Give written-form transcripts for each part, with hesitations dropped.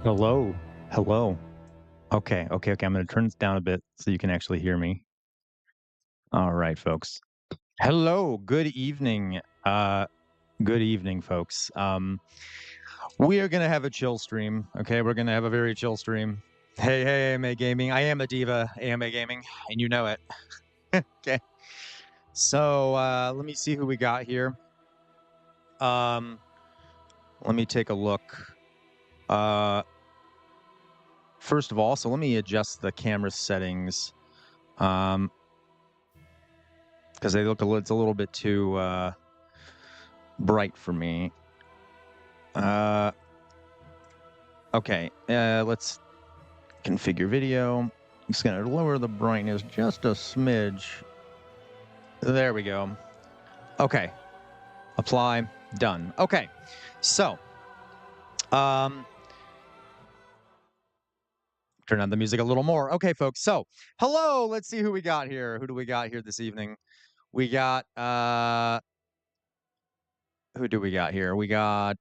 Hello. Hello. Okay. I'm gonna turn this down a bit so you can actually hear me. All right, folks. Hello. Good evening. Good evening, folks. We are gonna have a chill stream. Okay, we're gonna have a very chill stream. Hey, AMA Gaming. I am a diva, AMA Gaming, and you know it. Okay. So let me see who we got here. Um, let me take a look. Uh, first of all, so let me adjust the camera settings. Um, because they look it's a little bit too bright for me. Uh, okay, let's configure video. I'm just gonna lower the brightness just a smidge. There we go. Okay, apply, done. Okay, so turn on the music a little more. Okay, folks. So hello. Let's see who we got here. Who do we got here this evening? We got who do we got here? We got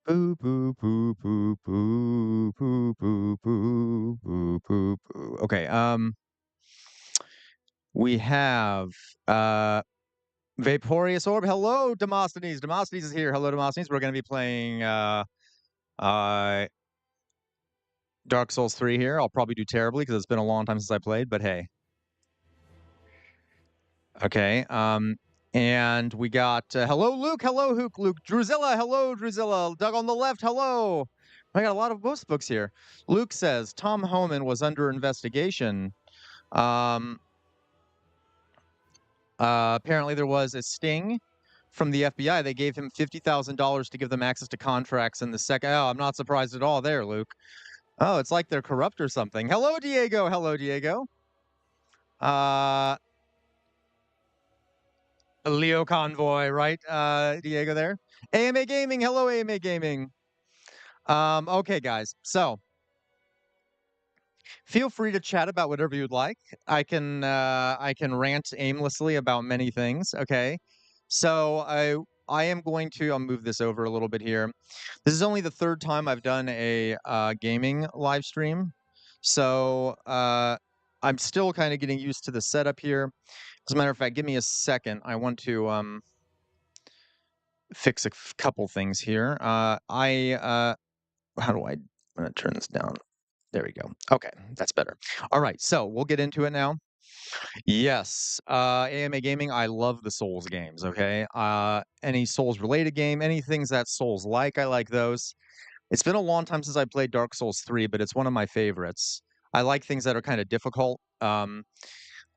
boo boo boo boo boo boo boo boo boo boo boo. Okay, we have Vaporous Orb. Hello, Demosthenes. Demosthenes is here. Hello, Demosthenes. We're gonna be playing uh Dark Souls 3 here. I'll probably do terribly because it's been a long time since I played, but hey. Okay. And we got hello, Luke. Hello, Luke. Druzilla. Hello, Druzilla. Doug on the left. Hello. I got a lot of ghost books here. Luke says Tom Homan was under investigation. Um, apparently, there was a sting from the FBI. They gave him $50,000 to give them access to contracts in the second. Oh, I'm not surprised at all there, Luke. Oh, it's like they're corrupt or something. Hello, Diego. Hello, Diego. Uh, Leo Convoy, right? Diego there. AMA Gaming. Hello, AMA Gaming. Okay, guys. So feel free to chat about whatever you'd like. I can rant aimlessly about many things. Okay. So I am going to I'll move this over a little bit here. This is only the third time I've done a gaming live stream. So I'm still kind of getting used to the setup here. As a matter of fact, give me a second. I want to fix a couple things here. How do I'm gonna turn this down. There we go. Okay, that's better. All right, so we'll get into it now. Yes, AMA Gaming, I love the Souls games, okay? Any Souls related game, any things that Souls like, I like those. It's been a long time since I played Dark Souls 3, but it's one of my favorites. I like things that are kind of difficult. Though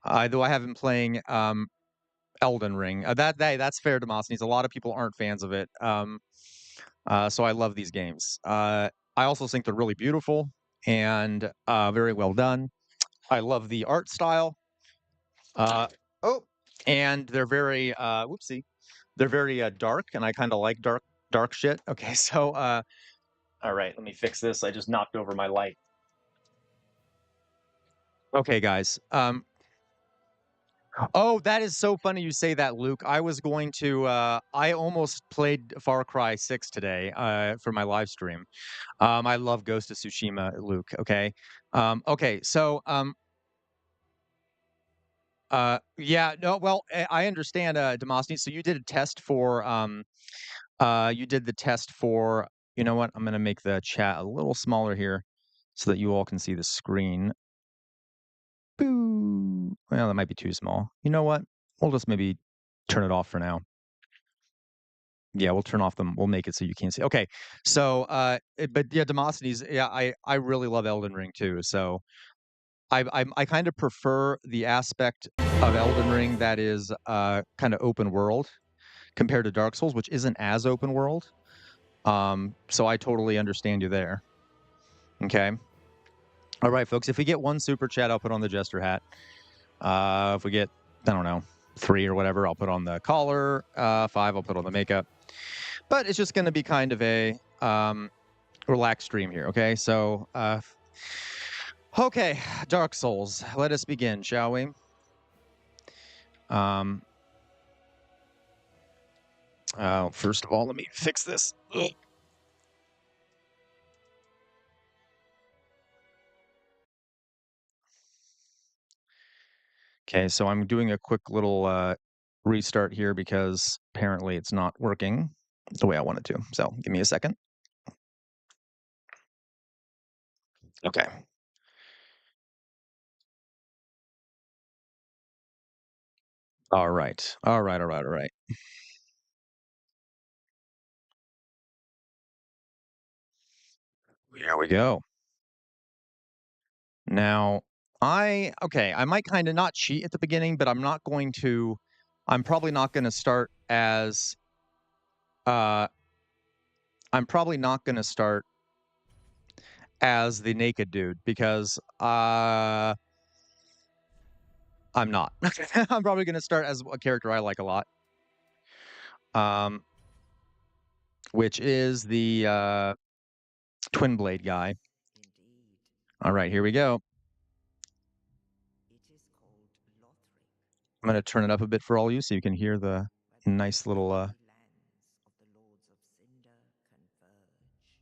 I have been playing Elden Ring. That's fair, Demosthenes. A lot of people aren't fans of it. So I love these games. I also think they're really beautiful and very well done. I love the art style. Uh, oh, and they're very whoopsie. They're very dark, and I kind of like dark shit. Okay, so all right, let me fix this. I just knocked over my light. Okay, guys. Oh, that is so funny you say that, Luke. I was going to I almost played Far Cry 6 today for my live stream. I love Ghost of Tsushima, Luke, okay? Okay, so yeah, no, well, I understand, Demosthenes. So you did the test for, you know what? I'm gonna make the chat a little smaller here so that you all can see the screen. Boo. Well, that might be too small. You know what? We'll just maybe turn it off for now. Yeah, we'll turn off them. We'll make it so you can't see. Okay, so but yeah, Demosthenes. Yeah, I really love Elden Ring too. So I kind of prefer the aspect of Elden Ring that is kind of open world compared to Dark Souls, which isn't as open world. So I totally understand you there. Okay. All right, folks. If we get one super chat, I'll put on the jester hat. If we get, I don't know, 3 or whatever, I'll put on the collar. 5, I'll put on the makeup. But it's just going to be kind of a relaxed stream here. Okay. So, okay, Dark Souls. Let us begin, shall we? First of all, let me fix this. Ugh. Okay, so I'm doing a quick little restart here because apparently it's not working the way I want it to. So give me a second. Okay. All right. All right. All right. All right. Here we go. Now, I might kind of not cheat at the beginning, but I'm probably not going to start as, uh, I'm probably not going to start as the naked dude because, I'm not. I'm probably going to start as a character I like a lot, um, which is the, twin blade guy. Indeed, All right, here we go. it is called Lothric, I'm going to turn it up a bit for all you so you can hear the where the nice little, three lands of the Lords of Cinder converge.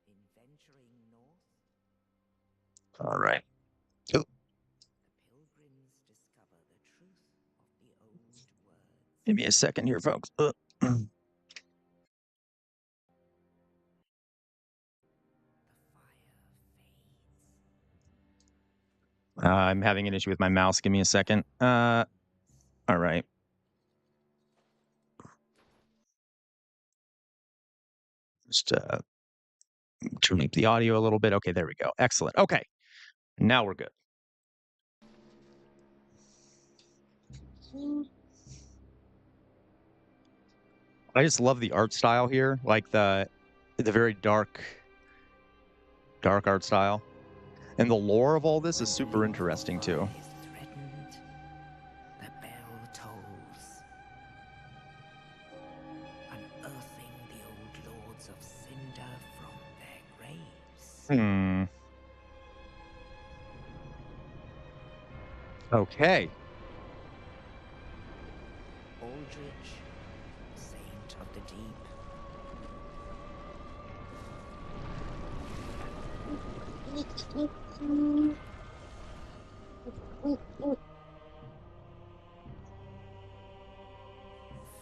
In venturing north, all right. the pilgrims discover the truth of the old words. Give me a second here, folks. The fire fades. I'm having an issue with my mouse. Give me a second. All right. Just turn up the audio a little bit. Okay, there we go. Excellent. Okay, now we're good. I just love the art style here, like the very dark art style, and the lore of all this is When super Ling's interesting too. fire is threatened, the bell tolls, unearthing the old Lords of Cinder from their graves. Hmm. Okay. Aldrich, Saint of the Deep,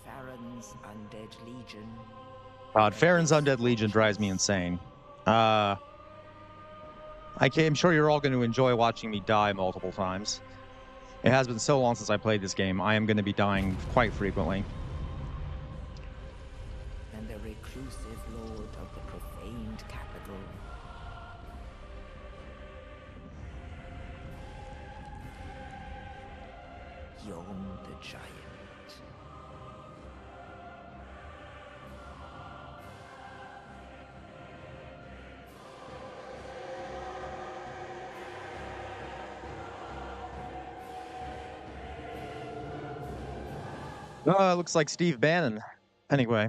Farron's Undead Legion, God, with a Farron's beast Undead Legion drives me fortress. insane. Uh, I'm sure you're all going to enjoy watching me die multiple times. It has been so long since I played this game. I am going to be dying quite frequently. And the reclusive lord of the profaned capital, Yon the Giant. Looks like Steve Bannon. Anyway,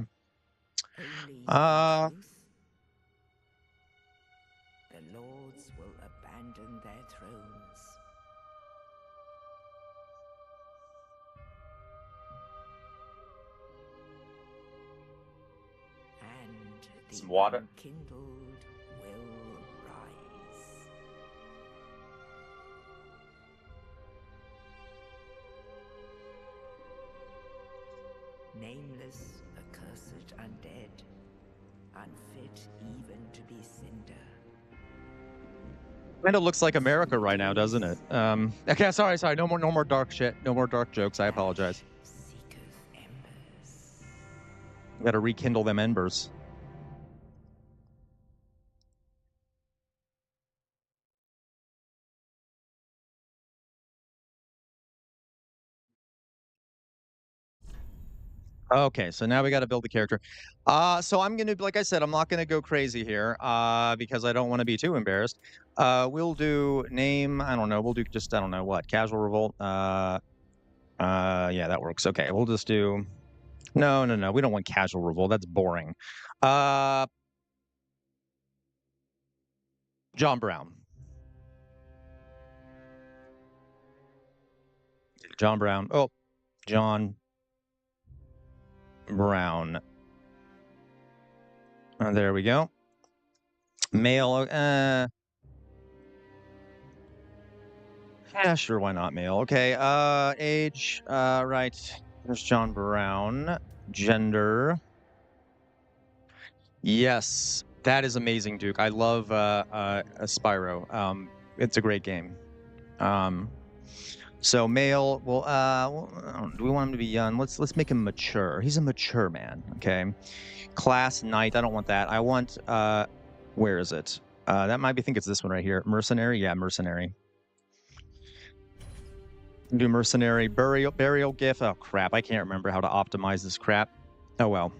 Only in uh, truth, the lords will abandon their thrones. And the some water. unkindled will rise. Nameless, accursed undead, unfit even to be cinder. Kind of looks like America Sweet right now, doesn't it? days, Okay, sorry. No more dark shit. No more dark jokes. I apologize. ash seeketh embers. Got to rekindle them embers. Okay, so now we got to build the character. So I'm gonna, like I said, I'm not gonna go crazy here, because I don't want to be too embarrassed. We'll do name. I don't know. We'll do just I don't know what casual revolt. Yeah, that works. Okay, we'll just do. No. We don't want casual revolt. That's boring. Uh, John Brown. John Brown. Oh, John Brown. There we go. Male. Yeah, sure. Why not male? Okay. Age. Right. There's John Brown. Gender. Yes, that is amazing, Duke. I love Spyro. It's a great game. So male. Well, do we want him to be young? Let's make him mature. He's a mature man. Okay. Class knight. I don't want that. I want. Where is it? That might be. I think it's this one right here. Mercenary. Yeah, mercenary. Do mercenary burial gift. Oh crap! I can't remember how to optimize this crap. Oh well.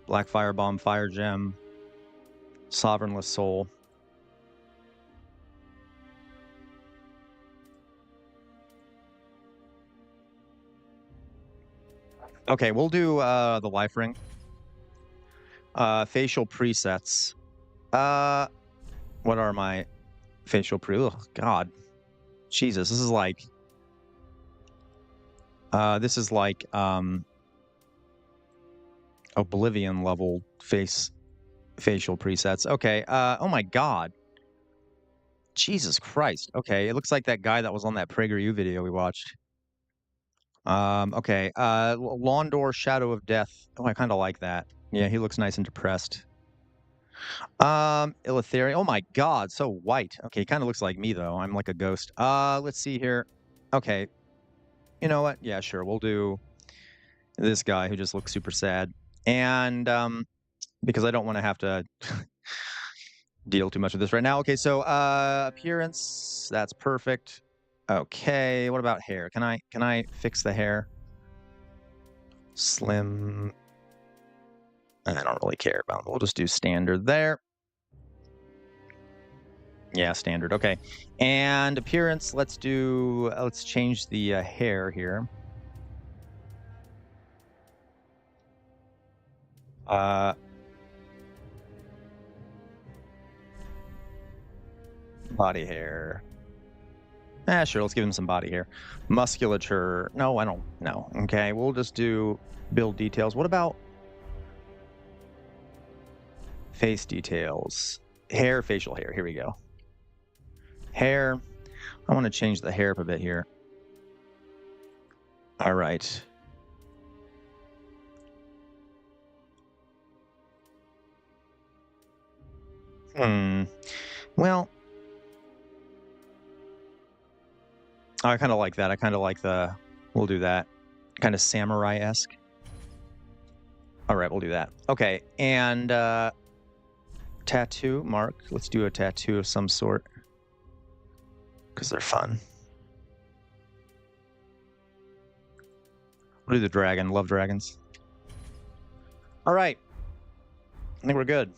Black Firebomb, Fire Gem, Sovereignless Soul. Okay, we'll do the Life Ring. Facial presets. What are my facial Oh God, Jesus, this is like Oblivion level facial presets. Okay. Oh my God. Jesus Christ. Okay, it looks like that guy that was on that PragerU video we watched. Okay. Londor Shadow of Death. Oh, I kind of like that. Yeah, he looks nice and depressed. Eleutherian. Oh my God, so white. Okay, kind of looks like me though. I'm like a ghost. Let's see here. Okay. You know what? Yeah, sure. We'll do this guy who just looks super sad. And because I don't want to have to deal too much with this right now. Okay, so appearance, that's perfect. Okay, what about hair? Can I fix the hair? Slim. I don't really care about it. We'll just do standard there. Yeah, standard. Okay. And appearance, let's change the hair here. Body hair. Sure, let's give him some body hair. Musculature. No, I don't know. Okay, we'll just do build details. What about face details? Hair, facial hair. Here we go. Hair. I want to change the hair up a bit here. All right. Well, I kind of like that. I kind of like we'll do that. Kind of samurai-esque. All right, we'll do that. Okay, and tattoo, Mark. Let's do a tattoo of some sort. Because they're fun. We'll do the dragon. Love dragons. All right. I think we're good.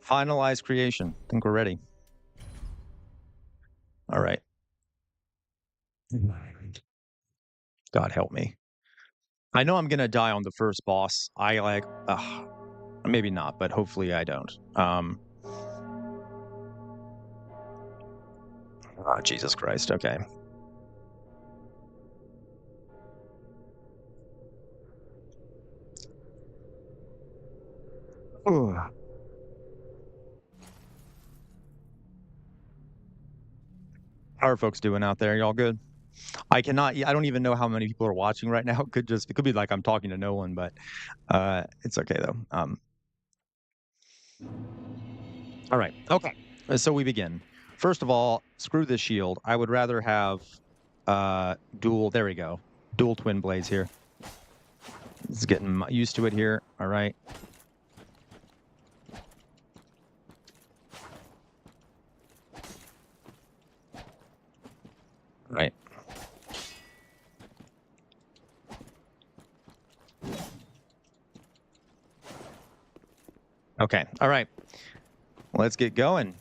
Finalize creation. I think we're ready. All right. God help me. I know I'm gonna die on the first boss. Maybe not, but hopefully I don't. Oh, Jesus Christ. Okay. Ooh. How are folks doing out there? Y'all good? I don't even know how many people are watching right now. It could be like I'm talking to no one, but it's okay though. All right. Okay. So we begin. First of all, screw this shield. I would rather have there we go. Dual twin blades here. It's getting used to it here. All right. Right. Okay. All right. Let's get going.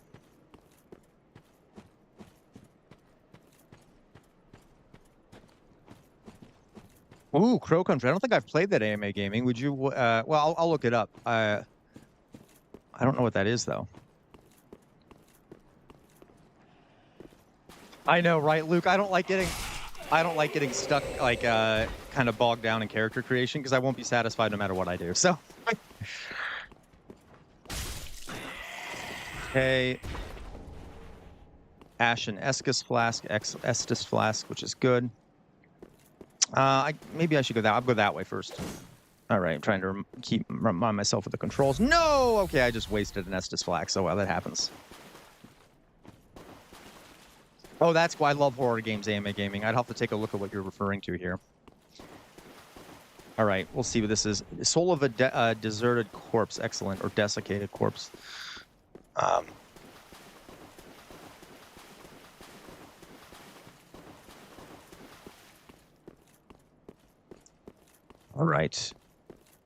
Ooh, Ooh, Crow Country. I don't think I've played that AMA gaming. Would you? Well, I'll look it up. I don't know what that is though. I know, right, Luke? I don't like getting stuck, like, kind of bogged down in character creation because I won't be satisfied no matter what I do. So, okay, Ashen Estus Flask, Estus Flask, which is good. Maybe I should go that. I'll go that way first. All right, I'm trying to remind myself of the controls. No, okay, I just wasted an Estus Flask. So well, that happens. Oh, that's why I love horror games, AMA gaming. I'd have to take a look at what you're referring to here. All right, we'll see what this is. Soul of a deserted corpse. Excellent. Or desiccated corpse. All right.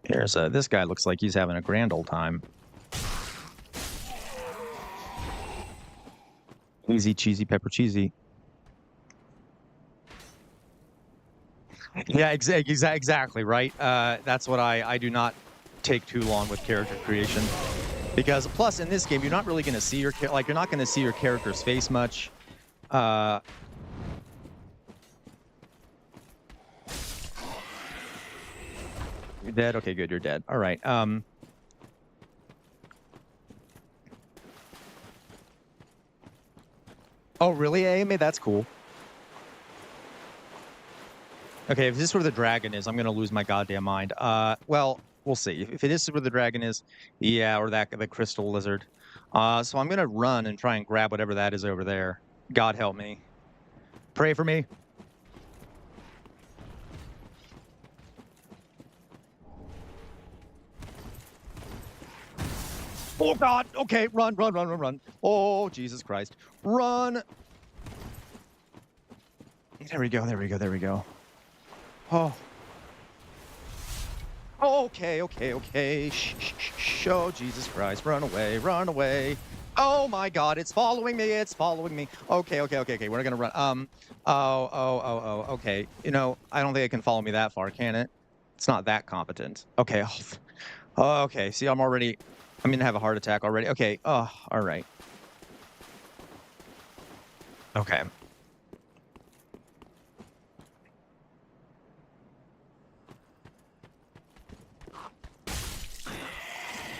Here's this guy looks like he's having a grand old time. Easy, cheesy, pepper cheesy. Yeah, exactly, right? That's what I do not take too long with character creation. Because plus in this game, you're not really going to see you're not going to see your character's face much. You're dead? Okay, good, you're dead. All right. Oh, really, AMA? That's cool. Okay, if this is where the dragon is, I'm going to lose my goddamn mind. Well, we'll see. If it is where the dragon is, yeah, or the crystal lizard. So I'm going to run and try and grab whatever that is over there. God help me. Pray for me. Oh, God. Okay, run. Oh, Jesus Christ. Run. There we go. Oh. Okay. Shh. Oh, Jesus Christ. Run away. Oh, my God. It's following me. Okay. We're going to run. Okay. You know, I don't think it can follow me that far, can it? It's not that competent. Okay. Okay. See, I'm going to have a heart attack already. Okay. Oh, all right. Okay.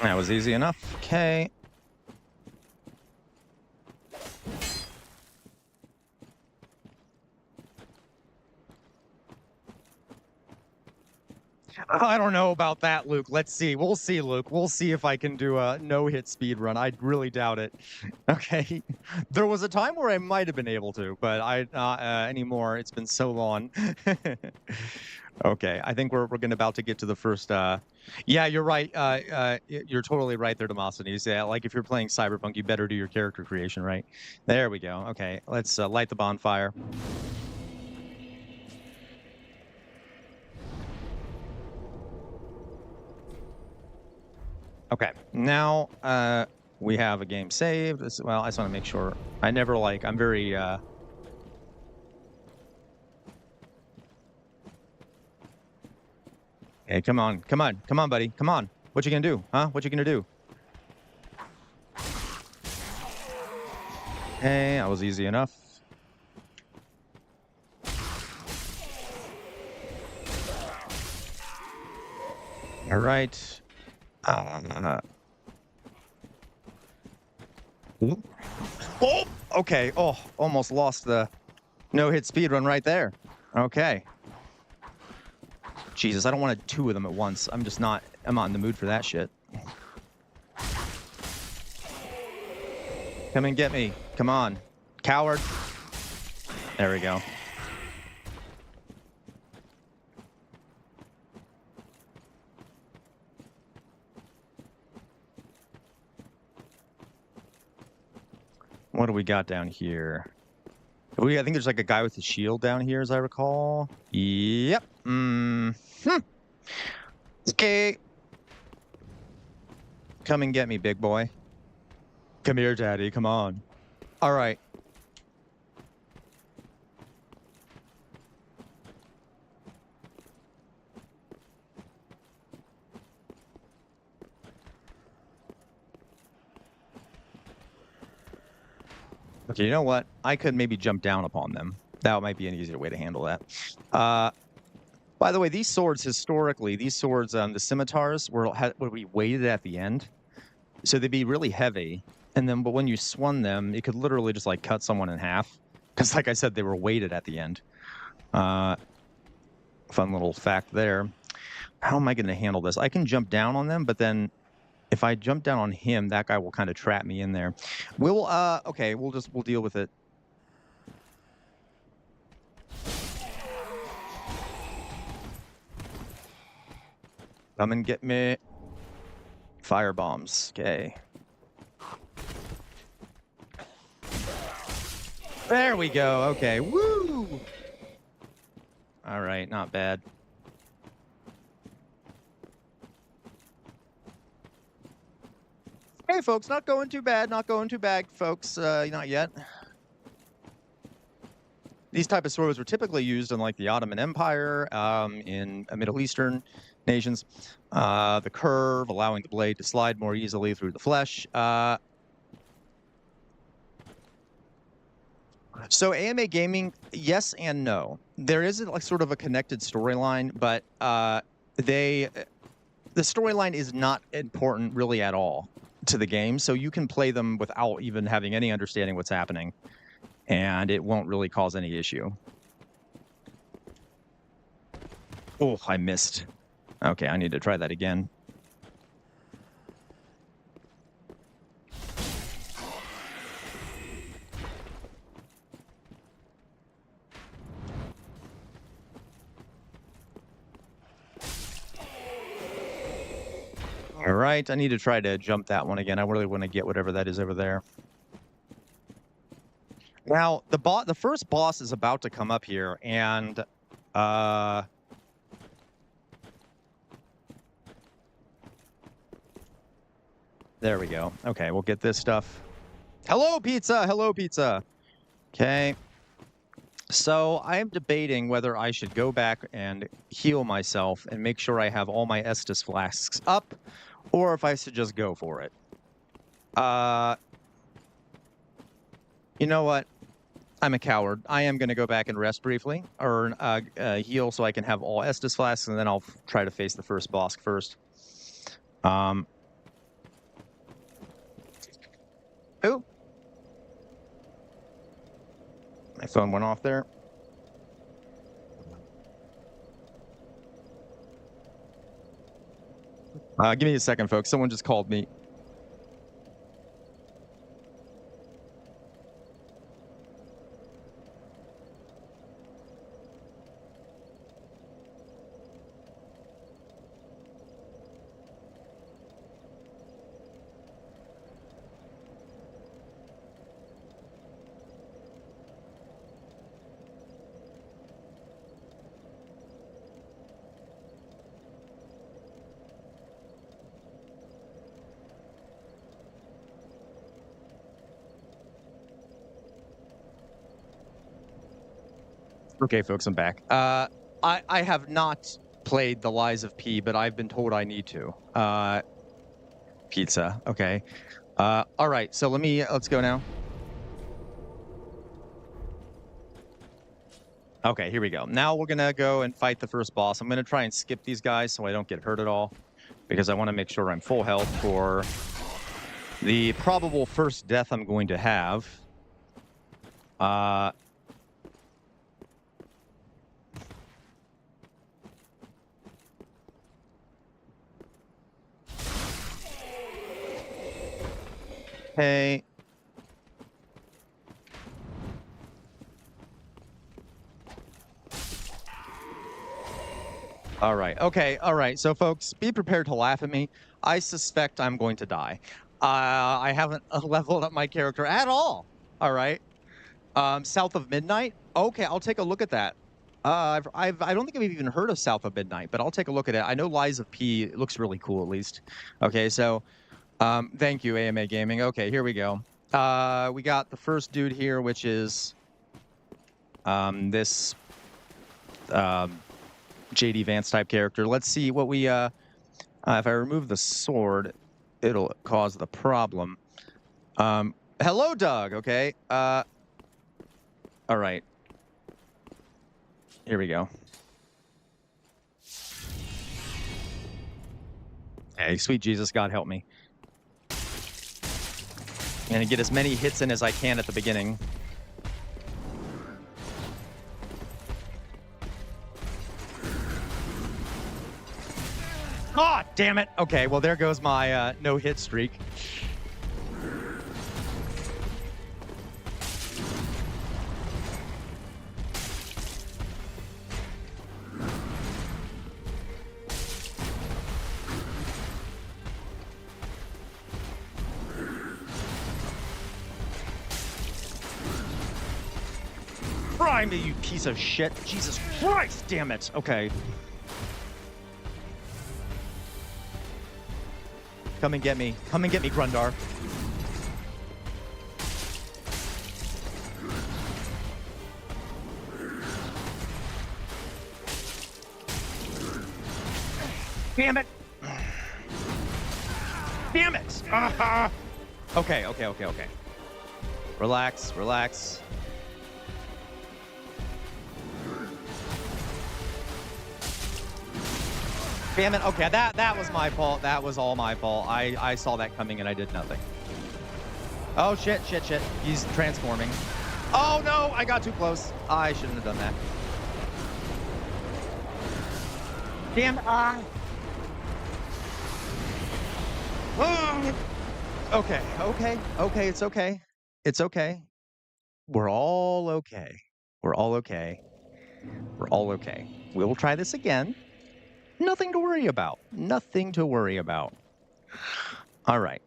That was easy enough. Okay. I don't know about that, Luke. Let's see. We'll see, Luke. We'll see if I can do a no-hit speed run. I really doubt it. Okay. There was a time where I might have been able to, but I not anymore. It's been so long. Okay. I think we're about to get to the first. Yeah, you're right. You're totally right there, Demosthenes. Yeah, like if you're playing Cyberpunk, you better do your character creation, right? There we go. Okay. Let's light the bonfire. Okay, now we have a game saved. Well, I just want to make sure. I'm very... Hey, come on, buddy. Come on. What you gonna do? Huh? What you gonna do? Hey, that was easy enough. All right. Oh, okay. Oh, almost lost the no-hit speed run right there. Okay. Jesus, I don't want two of them at once. I'm not in the mood for that shit. Come and get me. Come on. Coward. There we go. What do we got down here? I think there's like a guy with a shield down here, as I recall. Yep. Okay. Come and get me, big boy. Come here, daddy. Come on. All right. Okay, you know what? I could maybe jump down upon them. That might be an easier way to handle that. By the way, these swords historically, the scimitars would be weighted at the end, so they'd be really heavy. And then, but when you swung them, it could literally just like cut someone in half because, like I said, they were weighted at the end. Uh, Fun little fact there. How am I going to handle this? I can jump down on them, but then if I jump down on him, that guy will kind of trap me in there. Okay, we'll deal with it. Come and get me. Fire bombs. Okay. There we go. Okay. Woo! All right, not bad. Hey, folks, not going too bad. Not going too bad, folks. Not yet. These type of swords were typically used in like the Ottoman Empire, in Middle Eastern nations. The curve, allowing the blade to slide more easily through the flesh. So AMA gaming, yes and no. There is like sort of a connected storyline, but the storyline is not important really at all to the game. So you can play them without even having any understanding what's happening, and it won't really cause any issue. Oh, I missed. Okay, I need to try that again. All right, I need to try to jump that one again. I really want to get whatever that is over there. Now, the first boss is about to come up here, and there we go. Okay, we'll get this stuff. Hello, pizza. Hello, pizza. Okay. So I am debating whether I should go back and heal myself and make sure I have all my Estus flasks up, or if I should just go for it. You know what? I'm a coward. I am going to go back and rest briefly, or heal so I can have all Estus flasks, and then I'll try to face the first boss first. Oh. My phone went off there. Give me a second, folks. Someone just called me. Okay, folks, I'm back. I have not played the Lies of P, but I've been told I need to. Pizza. Okay. All right. So let's go now. Okay, here we go. Now we're gonna go and fight the first boss. I'm gonna try and skip these guys so I don't get hurt at all, because I want to make sure I'm full health for the probable first death I'm going to have. Okay. All right. Okay. All right. So, folks, be prepared to laugh at me. I suspect I'm going to die. I haven't leveled up my character at all. All right. South of Midnight. Okay, I'll take a look at that. I don't think I've even heard of South of Midnight, but I'll take a look at it. I know Lies of P. It looks really cool, at least. Okay, so thank you, AMA Gaming. Okay, here we go. We got the first dude here, which is this JD Vance type character. Let's see what we if I remove the sword, it'll cause the problem. Hello, Doug. Okay. All right. Here we go. Hey, sweet Jesus, God help me. I'm gonna get as many hits in as I can at the beginning. Oh, damn it. Okay, well, there goes my no-hit streak. Fry me, you piece of shit. Jesus Christ, damn it. Okay. Come and get me. Come and get me, Grundar. Damn it. Damn it. Okay. Relax. Damn it. Okay, that was my fault. That was all my fault. I saw that coming and I did nothing. Oh, shit. He's transforming. Oh, no, I got too close. I shouldn't have done that. Damn it. Okay, it's okay. It's okay. We're all okay. We're all okay. We will try this again. Nothing to worry about. All right.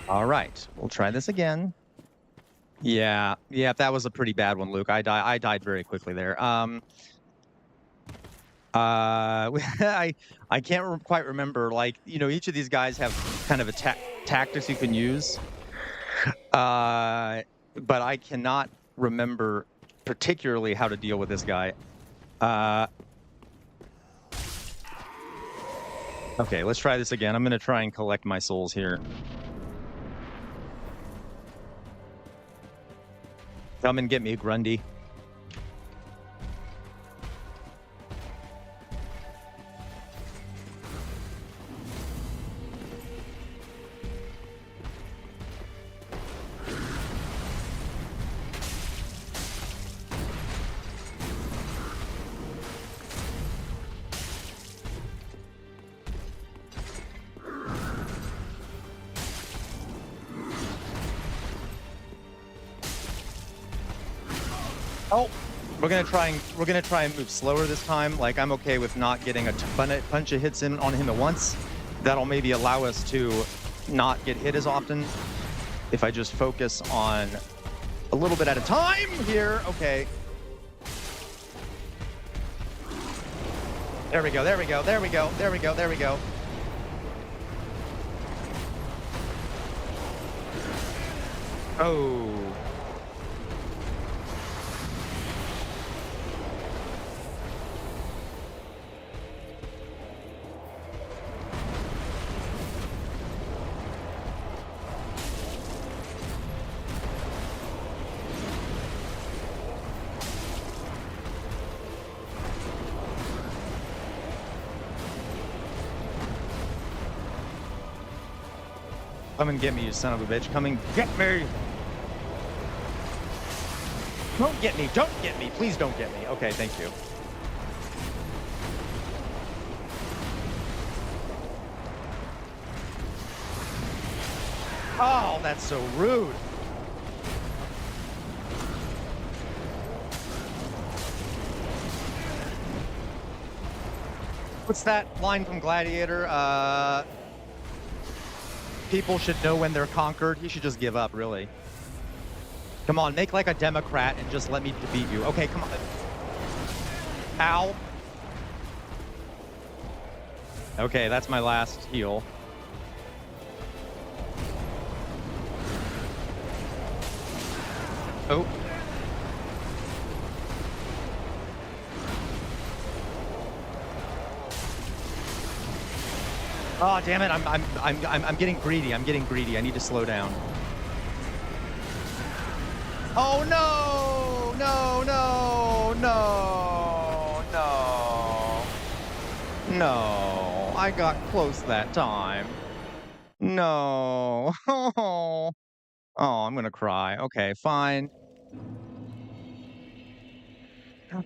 All right. We'll try this again. Yeah, that was a pretty bad one, Luke. I died very quickly there. I can't quite remember. Like, each of these guys have kind of a tactics you can use. But I cannot remember particularly how to deal with this guy. Okay, let's try this again. I'm going to try and collect my souls here. Come and get me, Grundy. Oh, we're gonna try and move slower this time. Like, I'm okay with not getting a bunch of hits in on him at once. That'll maybe allow us to not get hit as often if I just focus on a little bit at a time here. Okay. There we go. Oh. Come and get me, you son of a bitch. Come and get me. Don't get me. Please don't get me. Okay, thank you. Oh, that's so rude. What's that line from Gladiator? People should know when they're conquered. You should just give up, really. Come on, make like a Democrat and just let me defeat you. Okay, come on. Ow. Okay, that's my last heal. Oh. Oh, damn it. I'm getting greedy. I'm getting greedy. I need to slow down. Oh, no. No, no, no, no. No. I got close that time. No. Oh, I'm gonna cry. Okay, fine.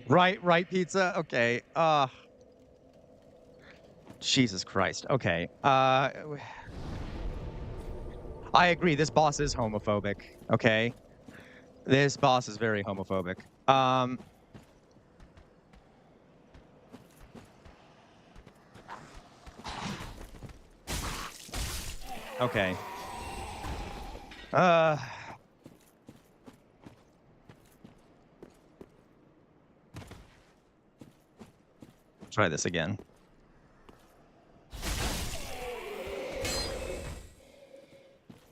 Right, pizza. Okay. Jesus Christ. Okay. I agree. This boss is homophobic. Okay. This boss is very homophobic. Um, okay. Uh, try this again.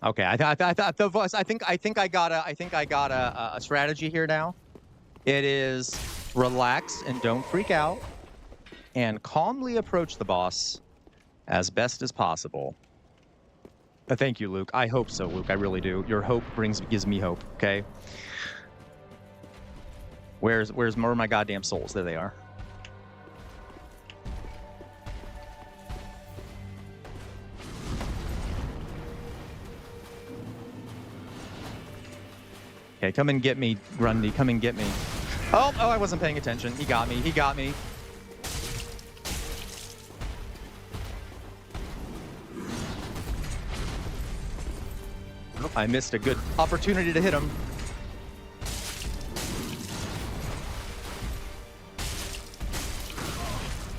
Okay, I the voice. I think I got a strategy here now. It is relax and don't freak out, and calmly approach the boss as best as possible. Thank you, Luke. I hope so, Luke. I really do. Your hope gives me hope. Okay. Where's more of my goddamn souls? There they are. Okay, come and get me, Grundy. Come and get me. Oh, I wasn't paying attention. He got me. He got me. Oh, I missed a good opportunity to hit him.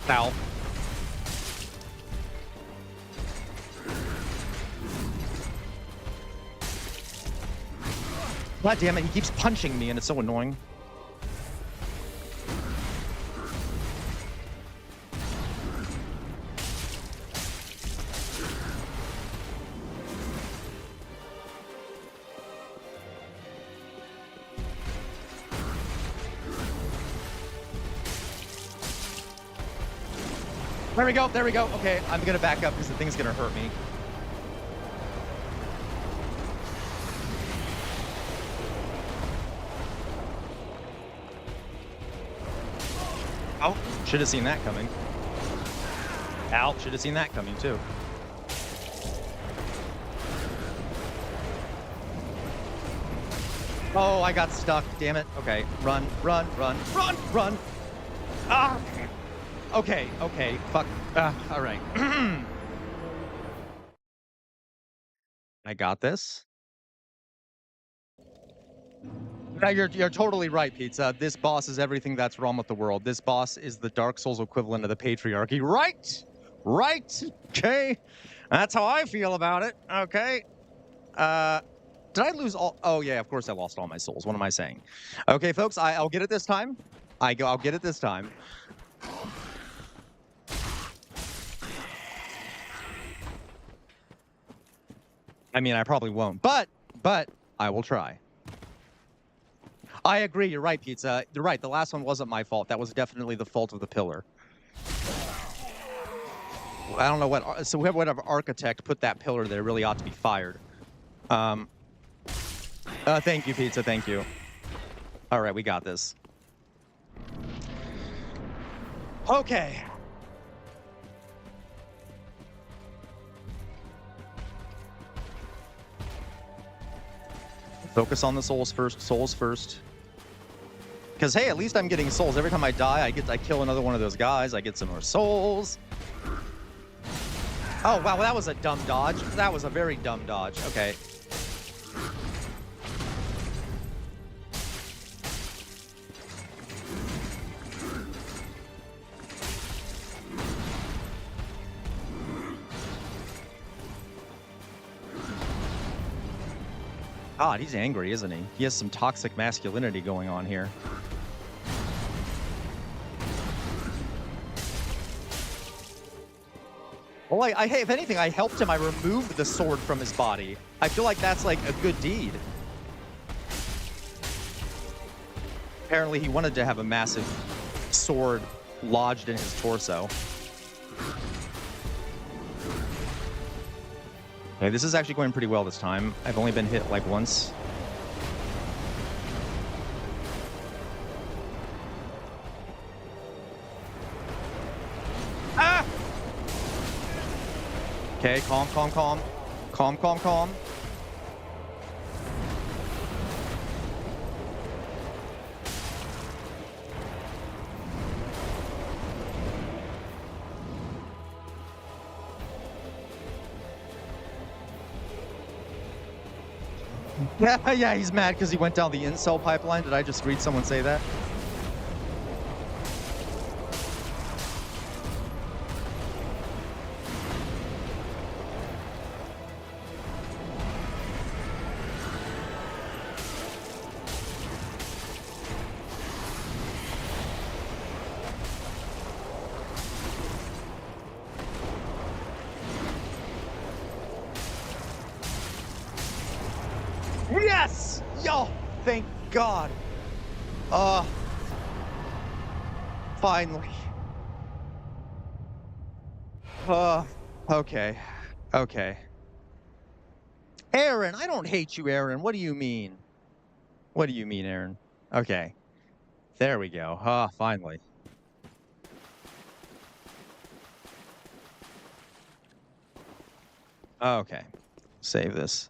Ow. God damn it, he keeps punching me and it's so annoying. There we go, there we go. Okay, I'm gonna back up because the thing's gonna hurt me. Oh, should have seen that coming. Ow, should have seen that coming too. Oh, I got stuck. Damn it. Okay, run, run, run, run, run. Ah. Okay, fuck. All right. I got this. No, you're totally right, Pizza. This boss is everything that's wrong with the world. This boss is the Dark Souls equivalent of the patriarchy. Right? Right? Okay. That's how I feel about it. Okay. Did I lose all? Oh yeah, of course I lost all my souls. What am I saying? Okay, folks, I'll get it this time. I'll get it this time. I mean, I probably won't, but I will try. I agree. You're right, Pizza. You're right. The last one wasn't my fault. That was definitely the fault of the pillar. I don't know what. So whatever architect put that pillar there really ought to be fired. Thank you, Pizza. Thank you. All right, we got this. Okay. Focus on the souls first. Souls first. Because hey, at least I'm getting souls. Every time I die, I kill another one of those guys. I get some more souls. Oh wow, well, that was a dumb dodge. That was a very dumb dodge. Okay. God, he's angry, isn't he? He has some toxic masculinity going on here. Well, hey, if anything, I helped him. I removed the sword from his body. I feel like that's like a good deed. Apparently, he wanted to have a massive sword lodged in his torso. Okay, this is actually going pretty well this time. I've only been hit like once. Ah! Okay, calm, calm, calm. Calm, calm, calm. Yeah, yeah, he's mad because he went down the incel pipeline. Did I just read someone say that? Yes! Yo, thank God. Uh, Finally. Uh, okay. Okay. Aaron, I don't hate you, Aaron. What do you mean? What do you mean, Aaron? Okay. There we go. Finally. Okay. Save this.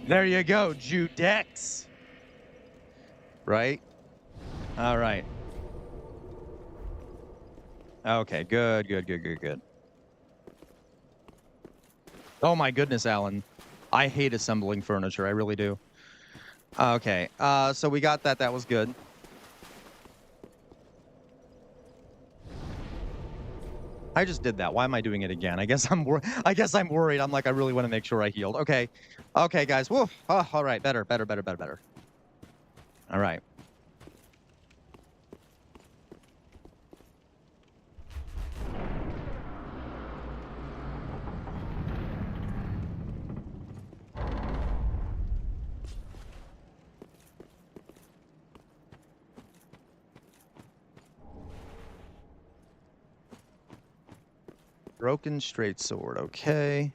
There you go, Judex. Right? All right. Okay, good, good, good, good, good. Oh my goodness, Alan. I hate assembling furniture. I really do. Okay. So we got that. That was good. I just did that. Why am I doing it again? I guess I'm worried. I'm like, I really want to make sure I healed. Okay. Okay, guys. Woo. Oh, all right. Better, better, better, better, better. All right. Broken straight sword. Okay.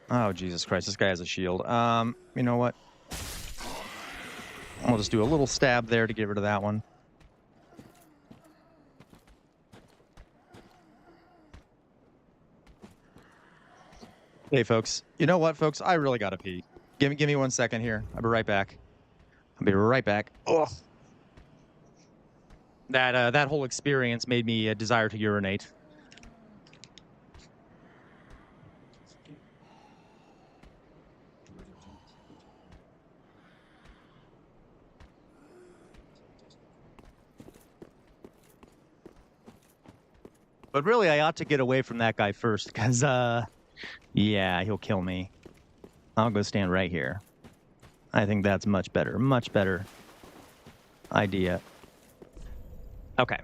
Oh, Jesus Christ. This guy has a shield. You know what? I'll just do a little stab there to get rid of that one. Hey, folks. You know what, folks? I really gotta pee. Give me 1 second here. I'll be right back. I'll be right back. Ugh. That whole experience made me desire to urinate. But really, I ought to get away from that guy first, because, yeah, he'll kill me. I'll go stand right here. I think that's much better idea. Okay.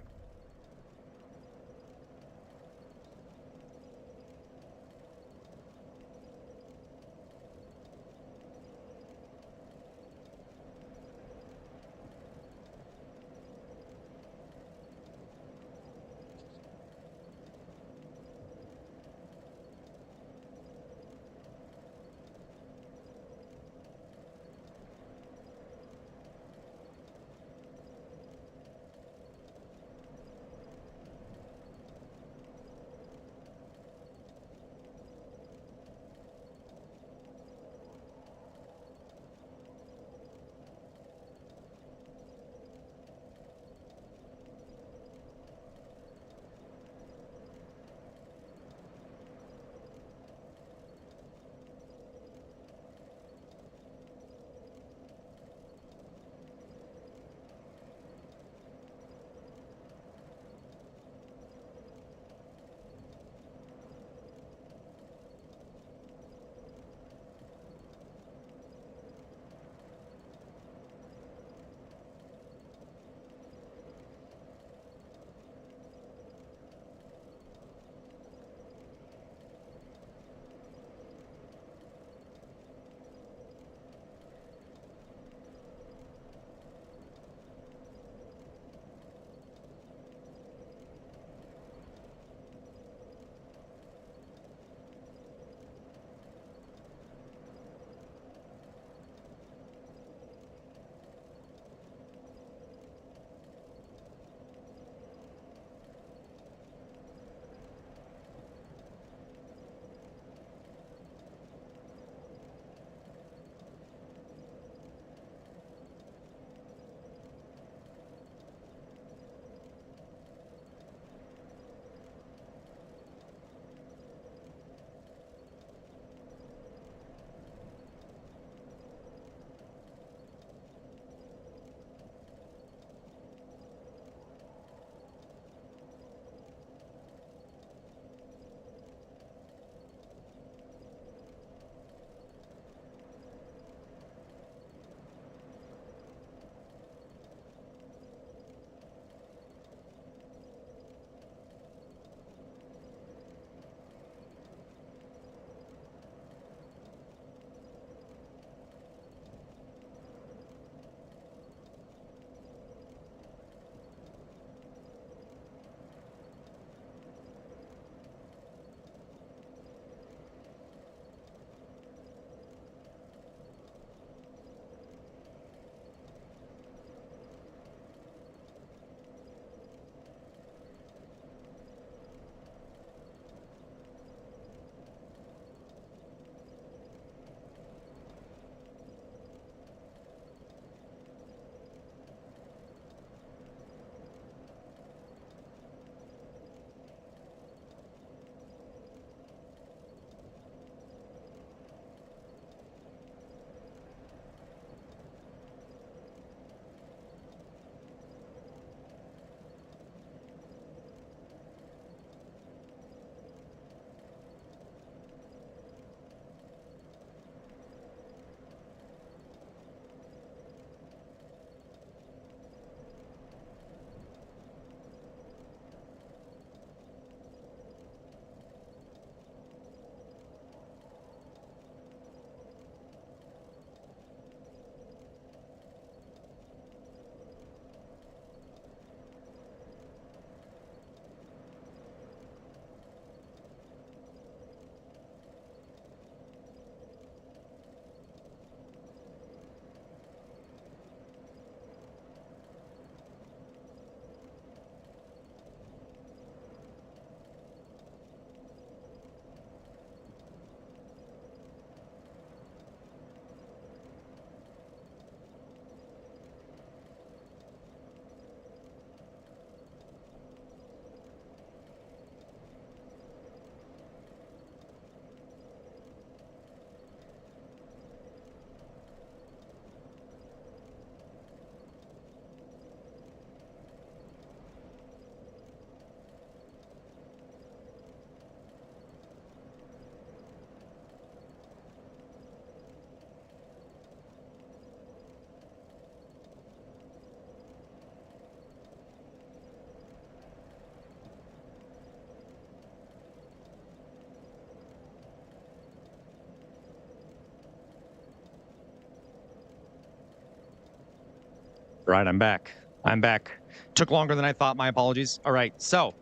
Right, I'm back. I'm back. Took longer than I thought. My apologies. All right, so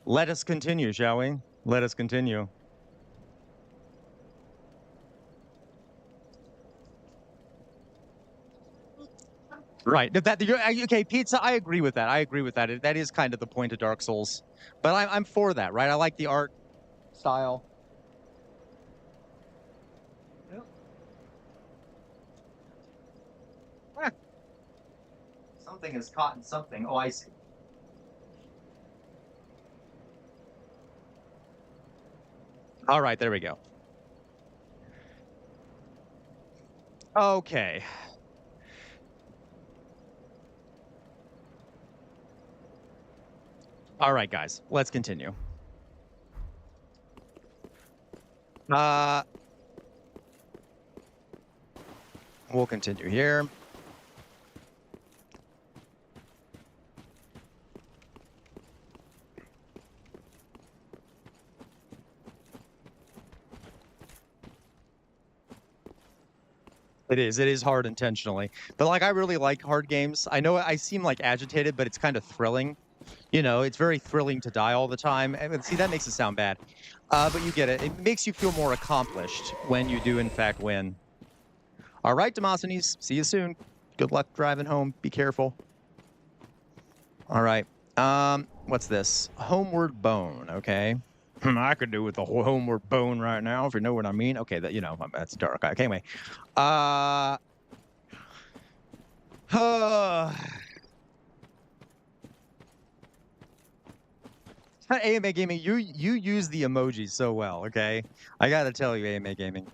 let us continue, shall we? Let us continue. Right. Okay, pizza. I agree with that. I agree with that. That is kind of the point of Dark Souls, but I'm for that. Right. I like the art style. Yep. Ah, something is caught in something. Oh, I see. All right, there we go. Okay. All right, guys. Let's continue. Uh, we'll continue here. It is. It is hard intentionally. But like I really like hard games. I know I seem like agitated, but it's kind of thrilling. You know, it's very thrilling to die all the time. And see, that makes it sound bad. But you get it. It makes you feel more accomplished when you do in fact win. All right, Demosthenes. See you soon. Good luck driving home. Be careful. All right. What's this? Homeward Bone. Okay. I could do with a homeward bone right now, if you know what I mean. Okay, that that's dark. Okay, anyway. Uh AMA Gaming, you use the emojis so well, okay? I gotta tell you, AMA Gaming.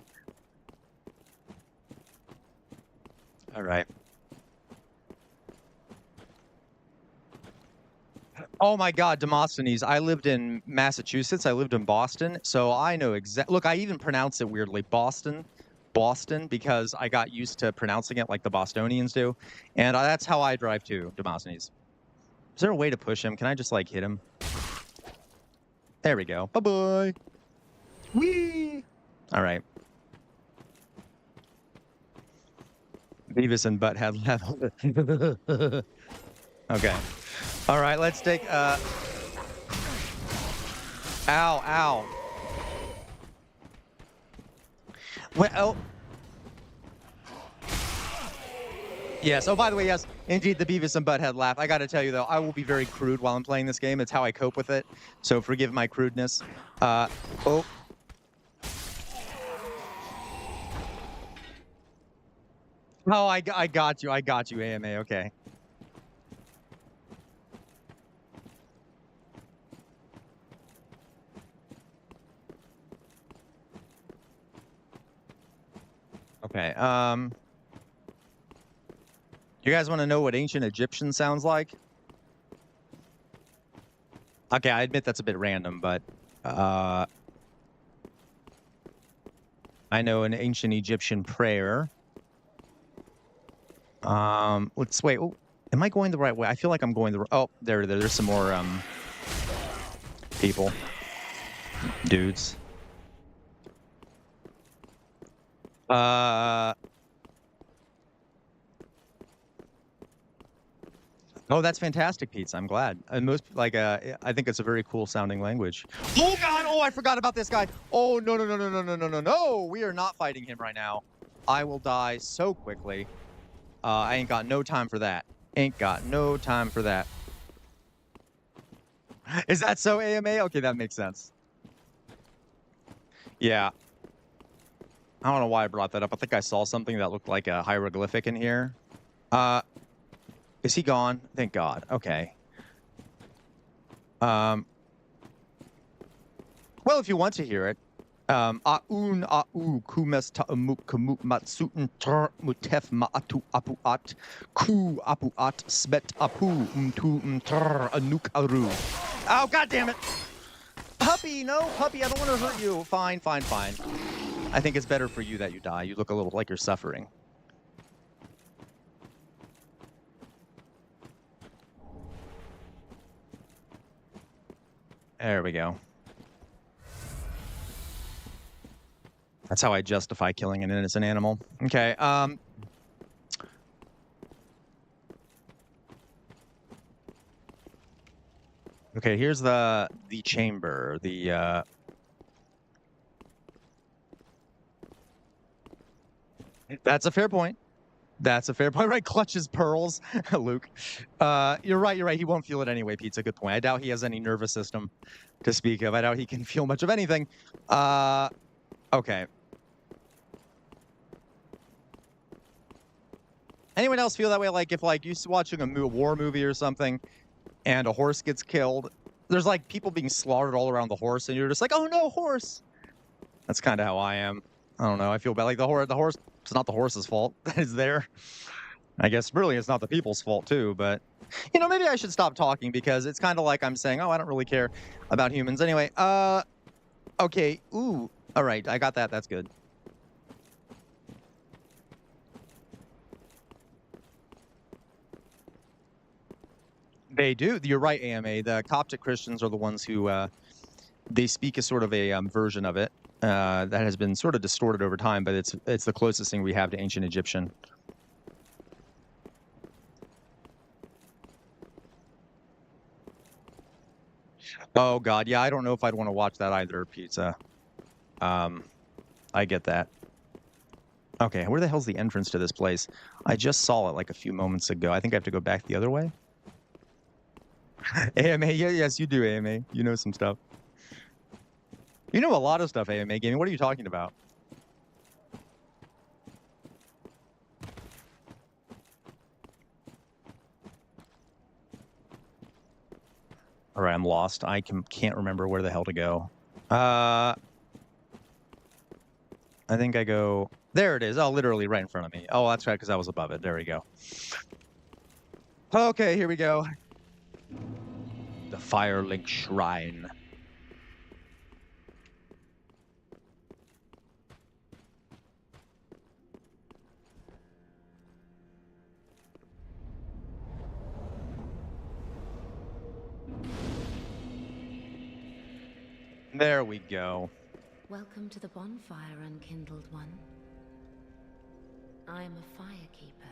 All right. Oh my God, Demosthenes. I lived in Massachusetts. I lived in Boston, so I know exactly. Look, I even pronounce it weirdly, Boston, because I got used to pronouncing it like the Bostonians do, and that's how I drive too, Demosthenes. Is there a way to push him? Can I just like hit him? There we go. Bye bye. Whee! All right. Beavis and Butthead level. Okay. All right, let's take ow, ow. Well, yes. Oh, by the way, yes, indeed, the Beavis and Butthead laugh. I got to tell you though, I will be very crude while I'm playing this game. It's how I cope with it. So forgive my crudeness. Oh. Oh, I got you. I got you, AMA. Okay. Okay. You guys want to know what ancient Egyptian sounds like? Okay, I admit that's a bit random, but I know an ancient Egyptian prayer. Let's wait. Oh, am I going the right way? I feel like I'm going the. Oh, there's some more people, dudes. Oh, that's fantastic, pizza. I'm glad. And most like I think it's a very cool sounding language. Oh God! Oh, I forgot about this guy. Oh no no no no no no no no no! We are not fighting him right now. I will die so quickly. I ain't got no time for that. Ain't got no time for that. Is that so, AMA? Okay, that makes sense. Yeah. I don't know why I brought that up. I think I saw something that looked like a hieroglyphic in here. Is he gone? Thank God. Okay. Well, if you want to hear it, aun au kumes ta'amuk kamuk matsuten ter mutef ma'atu apuat ku apuat smet apu mtu mter anuk aru. Oh, God damn it. Puppy, no, puppy, I don't want to hurt you. Fine, fine, fine. I think it's better for you that you die. You look a little like you're suffering. There we go. That's how I justify killing an innocent animal. Okay, Okay, here's the chamber. That's a fair point. That's a fair point, right? Clutches pearls, Luke. You're right. You're right. He won't feel it anyway. Pete's a good point. I doubt he has any nervous system to speak of. I doubt he can feel much of anything. Okay. Anyone else feel that way? Like if like you're watching a war movie or something, and a horse gets killed, there's like people being slaughtered all around the horse, and you're just like, oh no, horse. That's kind of how I am. I don't know. I feel bad. Like the horse. It's not the horse's fault that it's there. I guess really it's not the people's fault too, but maybe I should stop talking because it's kind of like I'm saying, oh, I don't really care about humans anyway. Okay. Ooh. All right. I got that. That's good. They do. You're right, AMA. The Coptic Christians are the ones who they speak a sort of a version of it that has been sort of distorted over time, but it's the closest thing we have to ancient Egyptian. Oh God, yeah, I don't know if I'd want to watch that either, Pizza. I get that. Okay, where the hell's the entrance to this place? I just saw it like a few moments ago. I think I have to go back the other way. AMA, yeah, yes, you do, AMA. You know some stuff. You know a lot of stuff, AMA Gaming. What are you talking about? All right, I'm lost. I can't remember where the hell to go. I think I go... There it is. Oh, literally right in front of me. Oh, that's right, because I was above it. There we go. Okay, here we go. The Firelink Shrine. There we go. Welcome to the bonfire, unkindled one. I am a firekeeper.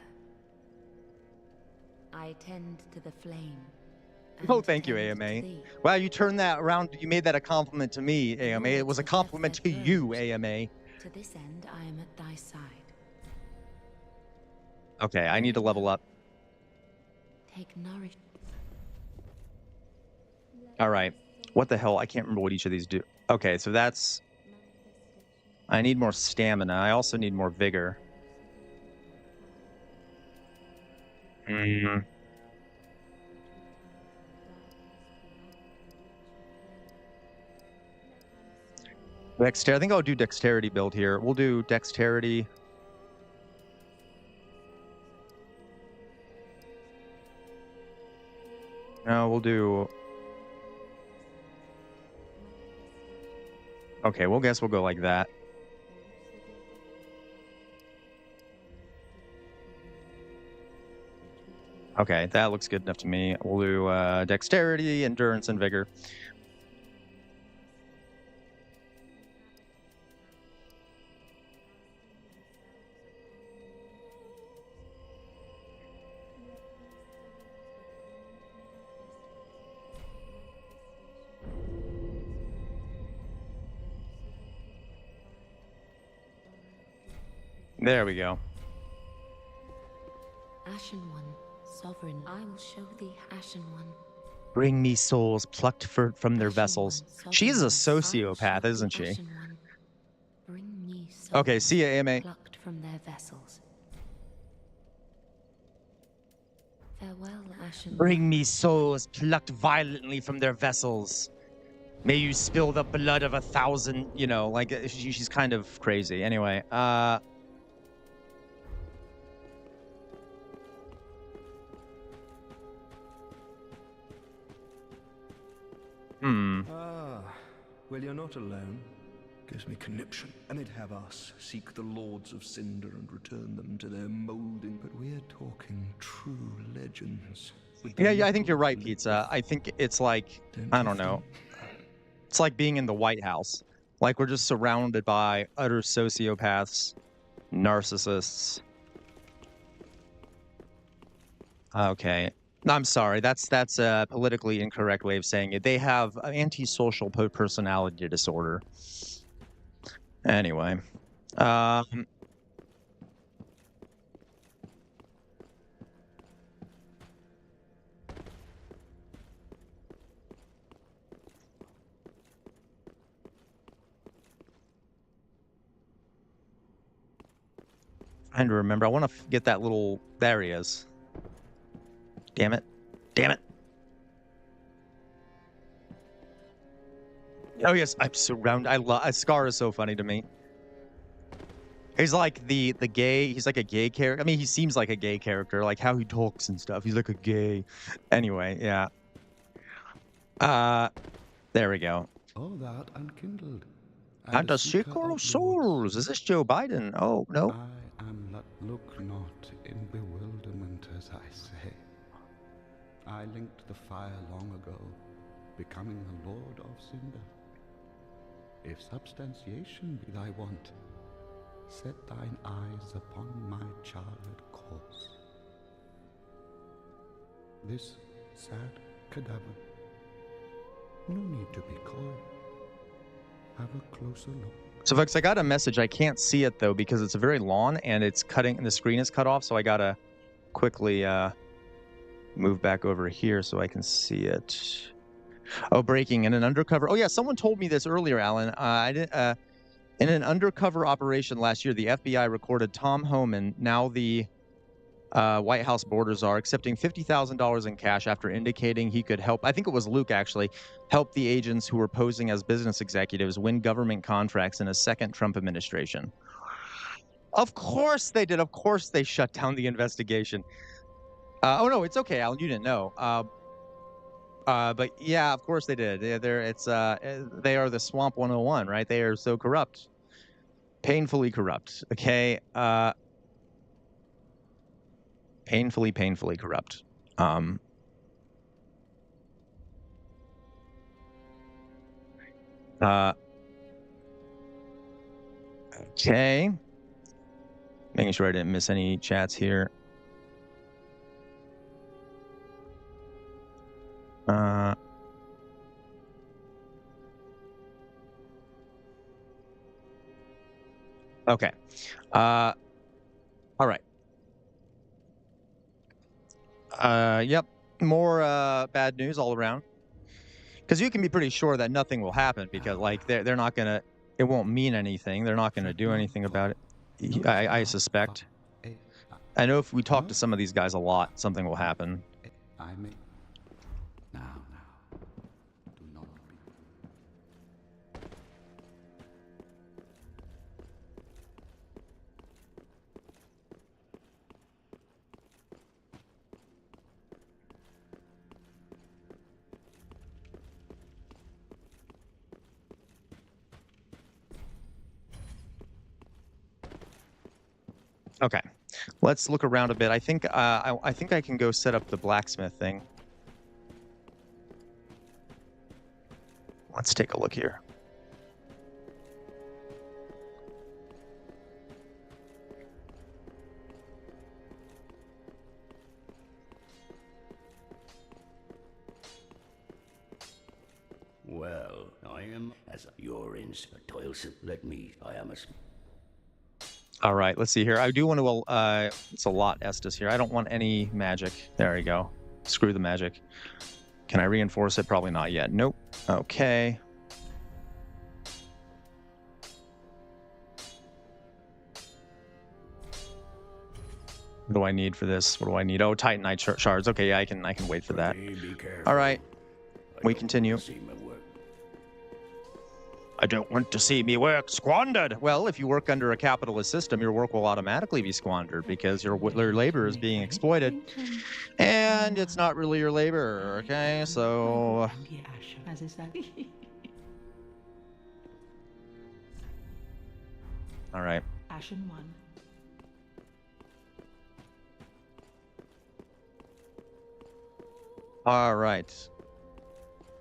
I tend to the flame. Oh, thank you, AMA. Wow, you turned that around. You made that a compliment to me, AMA. It was a compliment to you, AMA. To this end, I am at thy side. Okay, I need to level up. Take nourish. All right. What the hell? I can't remember what each of these do. Okay, so that's... I need more stamina. I also need more vigor. Dexterity. I think I'll do dexterity build here. We'll do dexterity. No, we'll do... Okay, we'll guess we'll go like that. Okay, that looks good enough to me. We'll do dexterity, endurance, and vigor. There we go. Ashen One, sovereign, I will show thee Ashen One. Bring me souls plucked from their vessels. She's a sociopath, isn't she? Bring me souls okay, see ya, AMA. Plucked from their vessels. Farewell, Ashen Bring me souls plucked violently from their vessels. May you spill the blood of 1,000, like she's kind of crazy. Anyway, Well, you're not alone. Gives me conniption. And it'd have us seek the lords of Cinder and return them to their molding. But we're talking true legends. Yeah, I think you're right, Pizza. I think it's like, I don't know. It's like being in the White House. Like we're just surrounded by utter sociopaths, narcissists. Okay. I'm sorry. That's a politically incorrect way of saying it. They have antisocial personality disorder. Anyway, um, trying to remember. I want to get that little. There he is. Damn it! Damn it! Oh yes, I'm surrounded. I love. Scar is so funny to me. He's like the gay. He's like a gay character. I mean, he seems like a gay character, like how he talks and stuff. He's like a gay. Anyway, yeah. There we go. All that unkindled. And the seeker Seeker of lords. Souls. Is this Joe Biden? Oh no. I am look not in bewilderment as I say. I linked the fire long ago, becoming the Lord of Cinder. If substantiation be thy want, set thine eyes upon my charred course. This sad cadaver, no need to be coy. Have a closer look. So folks, I got a message. I can't see it though because it's a very long and it's cutting and the screen is cut off, so I gotta quickly move back over here so I can see it. Oh, breaking in an undercover. Oh yeah, someone told me this earlier, Alan. In an undercover operation last year, the FBI recorded Tom Homan, now the White House border czar, accepting $50,000 in cash after indicating he could help. I think it was Luke actually help the agents who were posing as business executives win government contracts in a second Trump administration. Of course they did. Of course they shut down the investigation. Oh no, it's okay, Alan. You didn't know. But yeah, of course they did. They are the Swamp 101, right? They are so corrupt, painfully corrupt. Okay, painfully corrupt. Okay, making sure I didn't miss any chats here. Okay. All right. Yep. More bad news all around. Because you can be pretty sure that nothing will happen because, like, they're not gonna. It won't mean anything. They're not gonna do anything about it. I suspect. I know if we talk to some of these guys a lot, something will happen. I may. Now, do not be. Okay, let's look around a bit. I think I think I can go set up the blacksmith thing. Let's take a look here. Well, I am as you're in toilsome. Let me. I am a. All right, let's see here. I do want to. It's a lot, Estes here. I don't want any magic. There we go. Screw the magic. Can I reinforce it? Probably not yet. Nope. Okay. What do I need for this? What do I need? Oh, Titanite shards. Okay, yeah, I can wait for that. All right, we continue. I don't want to see me work squandered. Well, if you work under a capitalist system, your work will automatically be squandered because your labor is being exploited. And it's not really your labor, okay? So... All right. Ashen one. All right.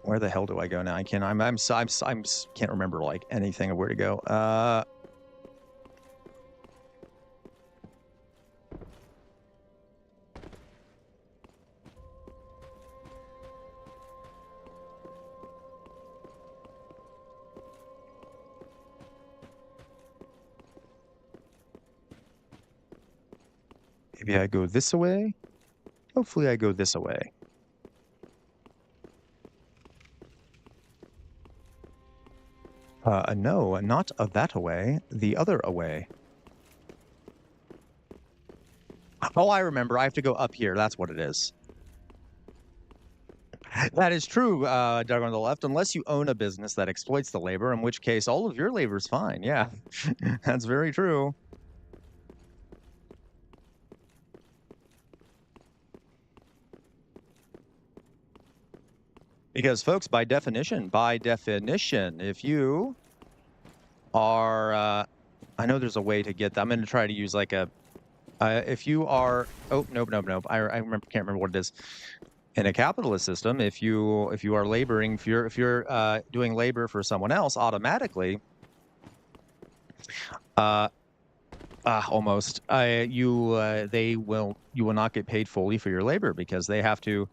Where the hell do I go now? I can't remember like anything of where to go. Maybe I go this away? Hopefully I go this away. No, not that away. The other away. Oh, I remember. I have to go up here. That's what it is. That is true, Doug on the left, unless you own a business that exploits the labor, in which case all of your labor is fine. Yeah, that's very true. Because, folks, by definition, if you are, I know there's a way to get that. I'm going to try to use like a, if you are, oh, nope. I remember, can't remember what it is. In a capitalist system, if you are laboring, if you're doing labor for someone else, automatically, almost, you will not get paid fully for your labor because they have to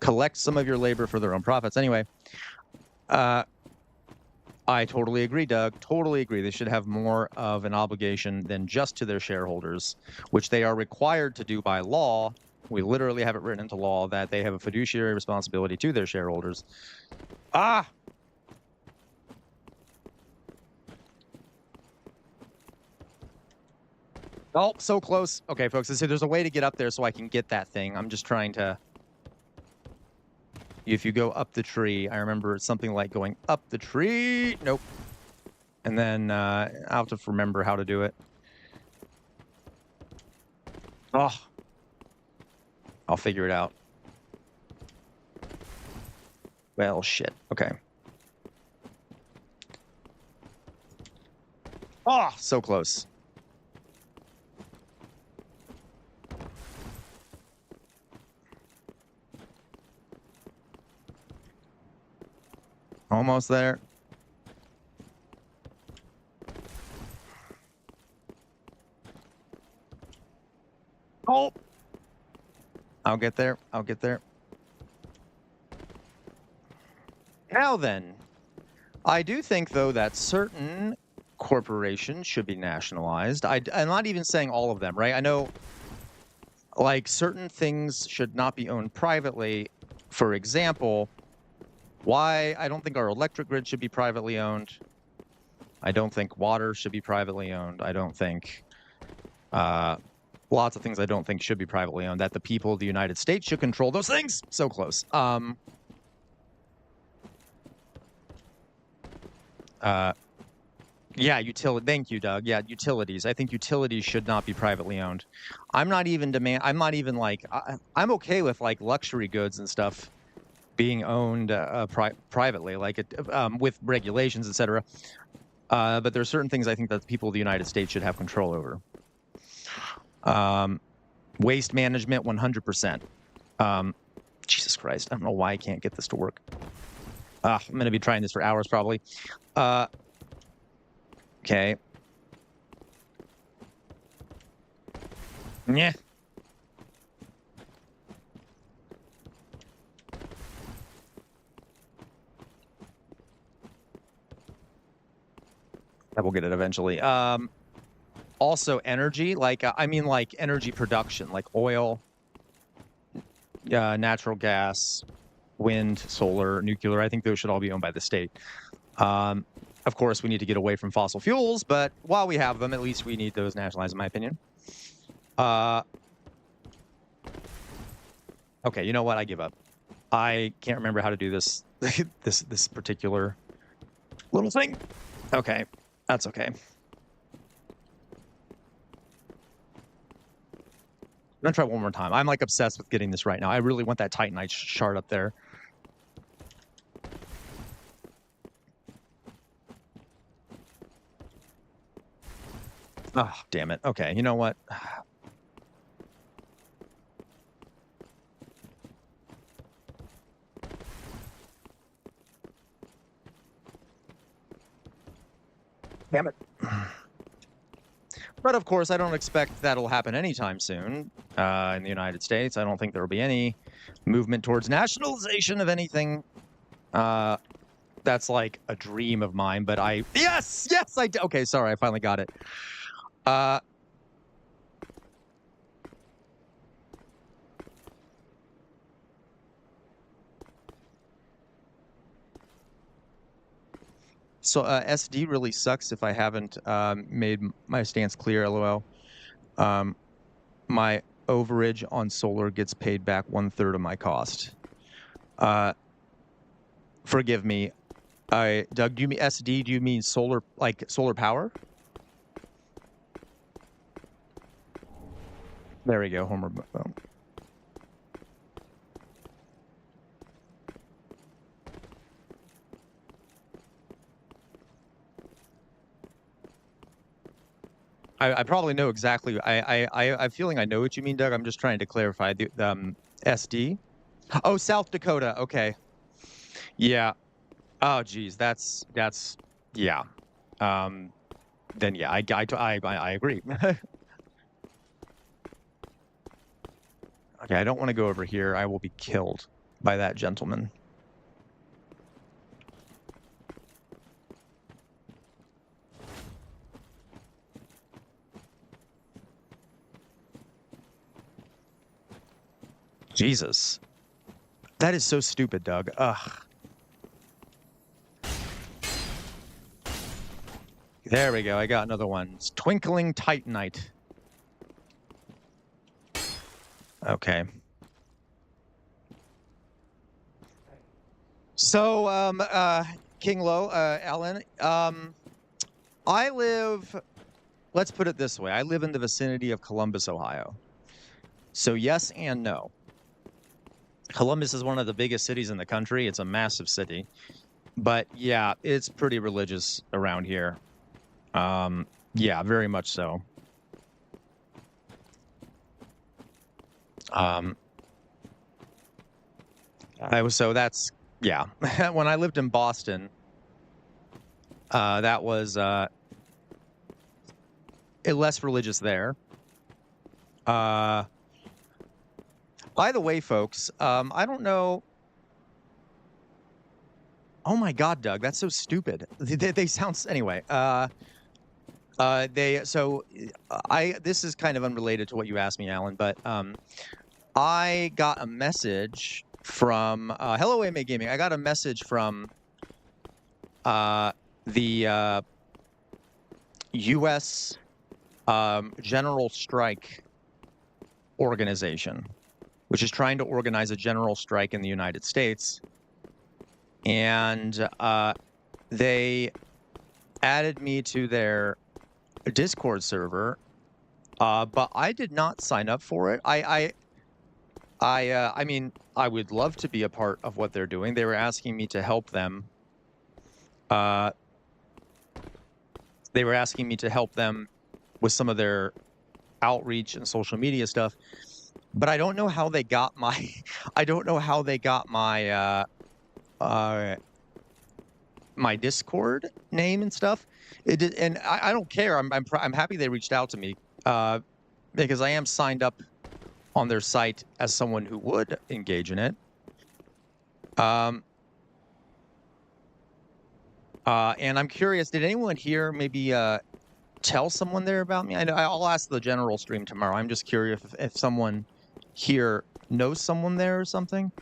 collect some of your labor for their own profits. Anyway, I totally agree, Doug. Totally agree. They should have more of an obligation than just to their shareholders, which they are required to do by law. We literally have it written into law that they have a fiduciary responsibility to their shareholders. Ah! Oh, so close. Okay, folks, so there's a way to get up there so I can get that thing. I'm just trying to... If you go up the tree, I remember something like going up the tree. Nope. And then I'll have to remember how to do it. Oh. I'll figure it out. Well, shit. Okay. Oh, so close. Almost there. Oh! I'll get there. I'll get there. Now then, I do think, though, that certain corporations should be nationalized. I'm not even saying all of them, right? I know, like, certain things should not be owned privately. For example, why I don't think our electric grid should be privately owned. I don't think water should be privately owned. I don't think lots of things I don't think should be privately owned. That the people of the United States should control those things. So close. Yeah, utility. Thank you, Doug. Yeah, utilities. I think utilities should not be privately owned. I'm not even like. I'm okay with like luxury goods and stuff being owned privately, like with regulations, etc. But there are certain things I think that the people of the United States should have control over. Waste management, 100%. Jesus Christ, I don't know why I can't get this to work. I'm going to be trying this for hours, probably. Okay. Yeah. We'll get it eventually. Also energy, like I mean like energy production, like oil, natural gas, wind, solar, nuclear. I think those should all be owned by the state. Of course, we need to get away from fossil fuels, but while we have them, at least we need those nationalized, in my opinion. Okay, you know what? I give up. I can't remember how to do this this particular little thing. Okay, that's okay. I'm gonna try one more time. I'm like obsessed with getting this right now. I really want that Titanite shard up there. Oh, damn it. Okay, you know what? Damn it. But of course, I don't expect that'll happen anytime soon in the United States. I don't think there will be any movement towards nationalization of anything. That's like a dream of mine, but yes, I did. Okay, sorry, I finally got it. So SD really sucks if I haven't made my stance clear. LOL. My overage on solar gets paid back 1/3 of my cost. Forgive me. Doug, do you mean SD? Do you mean solar, like solar power? There we go, Homer. I probably know exactly. I'm feeling I know what you mean, Doug. I'm just trying to clarify the SD. Oh, South Dakota. Okay. Yeah. Oh, geez. That's yeah. Then yeah, I agree. Okay, I don't want to go over here. I will be killed by that gentleman. Jesus. That is so stupid, Doug. Ugh. There we go. I got another one. It's Twinkling Titanite. Okay. So, King Lo, Alan, I live, let's put it this way. I live in the vicinity of Columbus, Ohio. So yes and no. Columbus is one of the biggest cities in the country. It's a massive city. But yeah, it's pretty religious around here. Yeah, very much so. So that's, yeah. When I lived in Boston, that was less religious there. By the way, folks, I don't know. Oh my God, Doug, that's so stupid. They sound anyway. This is kind of unrelated to what you asked me, Alan, but I got a message from Hello AMA Gaming. I got a message from the U.S. General Strike Organization, which is trying to organize a general strike in the United States. And they added me to their Discord server, but I did not sign up for it. I mean, I would love to be a part of what they're doing. They were asking me to help them. They were asking me to help them with some of their outreach and social media stuff, but I don't know how they got my. I don't know how they got my my Discord name and stuff. It did, and I don't care. I'm happy they reached out to me because I am signed up on their site as someone who would engage in it. And I'm curious, did anyone here maybe tell someone there about me? I'll ask the general stream tomorrow. I'm just curious if someone here knows someone there or something,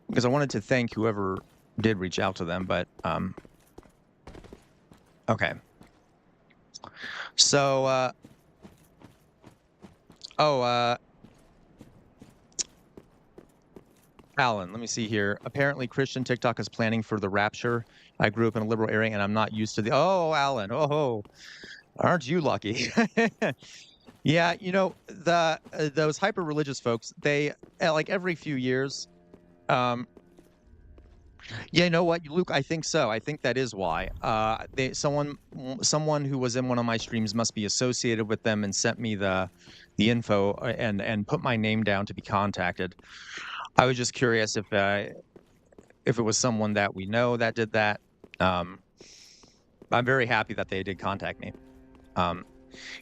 because I wanted to thank whoever did reach out to them, but okay. So Alan, let me see here. Apparently Christian TikTok is planning for the rapture. I grew up in a liberal area and I'm not used to the Alan, aren't you lucky? Yeah, you know, those hyper religious folks, they like every few years yeah, you know what, Luke? I think so. I think that is why. Someone who was in one of my streams must be associated with them and sent me the info and put my name down to be contacted. I was just curious if it was someone that we know that did that. I'm very happy that they did contact me.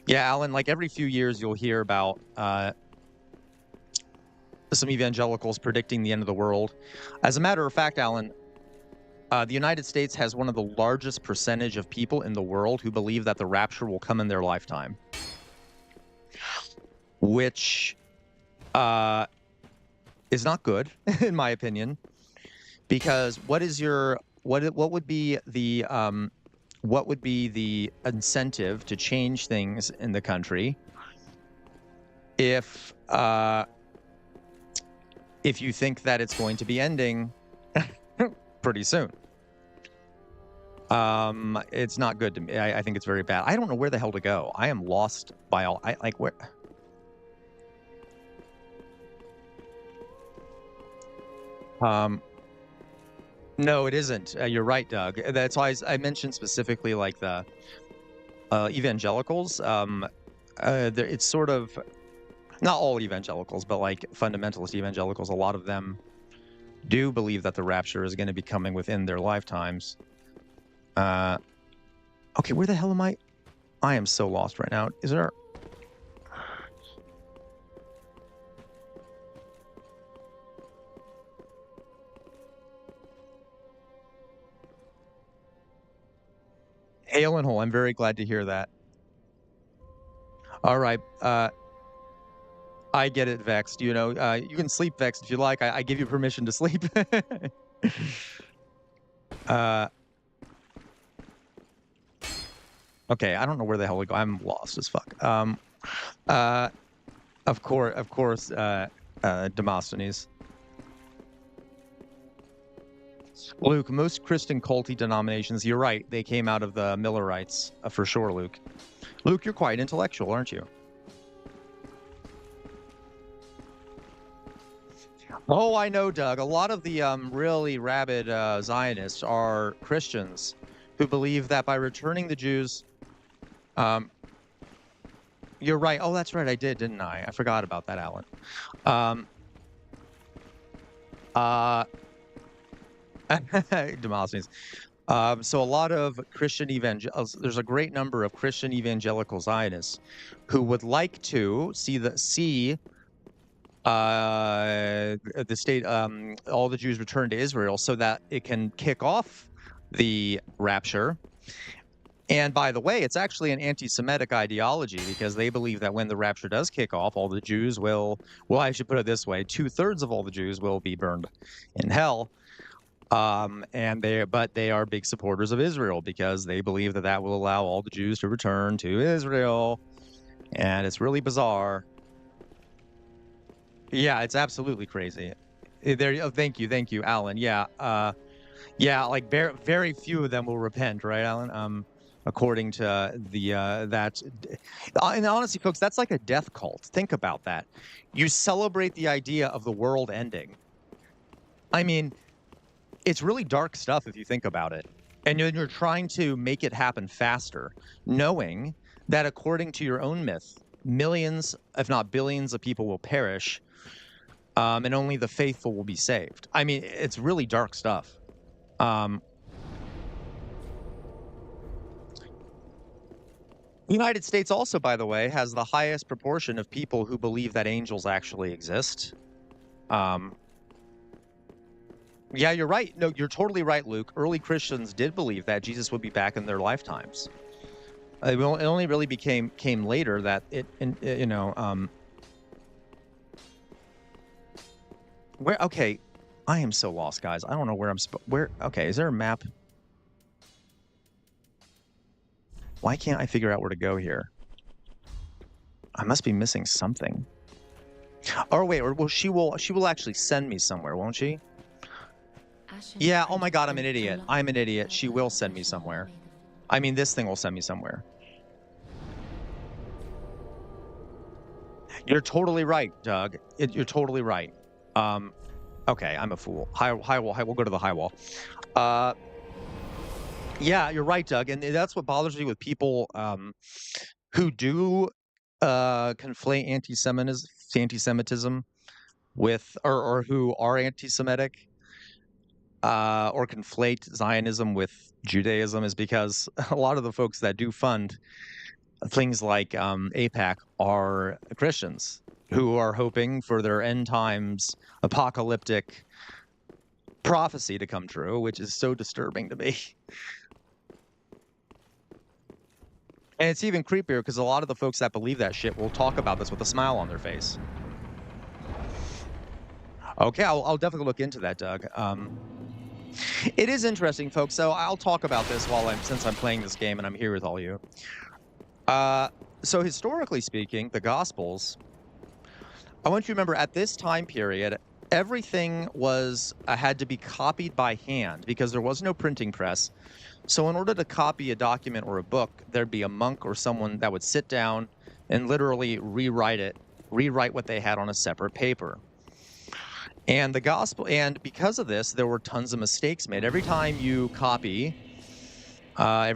Yeah, Alan. Like every few years, you'll hear about some evangelicals predicting the end of the world. As a matter of fact, Alan, the United States has one of the largest percentage of people in the world who believe that the rapture will come in their lifetime, which is not good, in my opinion, because what is your what would be the incentive to change things in the country if you think that it's going to be ending pretty soon? It's not good to me. I think it's very bad. I don't know where the hell to go. I am lost by all. I like where. No, it isn't. You're right, Doug. That's why I mentioned specifically like the evangelicals. It's sort of not all evangelicals, but like fundamentalist evangelicals. A lot of them do believe that the rapture is going to be coming within their lifetimes. Okay, where the hell am I? I am so lost right now. Is there? Hail and Hole. I'm very glad to hear that. All right. I get it, Vexed. You know, you can sleep, Vexed, if you like. I give you permission to sleep. Okay, I don't know where the hell we go. I'm lost as fuck. Of course, Demosthenes. Luke, most Christian culty denominations, you're right, they came out of the Millerites, for sure, Luke. Luke, you're quite intellectual, aren't you? Oh, I know, Doug. A lot of the really rabid Zionists are Christians who believe that by returning the Jews... You're right. Oh, that's right. I did, didn't I? I forgot about that, Alan. Demosthenes. So a lot of Christian evangelicals, there's a great number of Christian evangelical Zionists who would like to see the state, all the Jews return to Israel so that it can kick off the rapture. And by the way, it's actually an anti-Semitic ideology because they believe that when the rapture does kick off, all the Jews well, I should put it this way, 2/3 of all the Jews will be burned in hell. But they are big supporters of Israel because they believe that will allow all the Jews to return to Israel. And it's really bizarre. Yeah, it's absolutely crazy. Thank you, Alan. Yeah, like very few of them will repent, right, Alan? According to and honestly, folks, that's like a death cult. Think about that. You celebrate the idea of the world ending. I mean, it's really dark stuff if you think about it. And you're trying to make it happen faster, knowing that according to your own myth, millions, if not billions of people will perish, and only the faithful will be saved. I mean, it's really dark stuff. The United States also, by the way, has the highest proportion of people who believe that angels actually exist. Yeah, you're right. No, you're totally right, Luke. Early Christians did believe that Jesus would be back in their lifetimes. It only really came later that where? Okay, I am so lost, guys. I don't know where I'm where. Okay, is there a map? Why can't I figure out where to go here? I must be missing something. Oh wait, or she will actually send me somewhere, won't she? Yeah, oh my god, I'm an idiot. I'm an idiot. She will send me somewhere. I mean, this thing will send me somewhere. You're totally right, Doug. You're totally right. Okay, I'm a fool. High wall. We'll go to the high wall. Yeah, you're right, Doug. And that's what bothers me with people who do conflate anti-Semitism with, or who are anti-Semitic. Or conflate Zionism with Judaism is because a lot of the folks that do fund things like AIPAC are Christians who are hoping for their end times apocalyptic prophecy to come true, which is so disturbing to me. And it's even creepier because a lot of the folks that believe that shit will talk about this with a smile on their face. Okay, I'll definitely look into that, Doug. It is interesting, folks. So I'll talk about this since I'm playing this game and I'm here with all you. So historically speaking, the Gospels, I want you to remember at this time period, everything had to be copied by hand because there was no printing press. So in order to copy a document or a book, there'd be a monk or someone that would sit down and literally rewrite what they had on a separate paper. And because of this, there were tons of mistakes made. Every time you copy a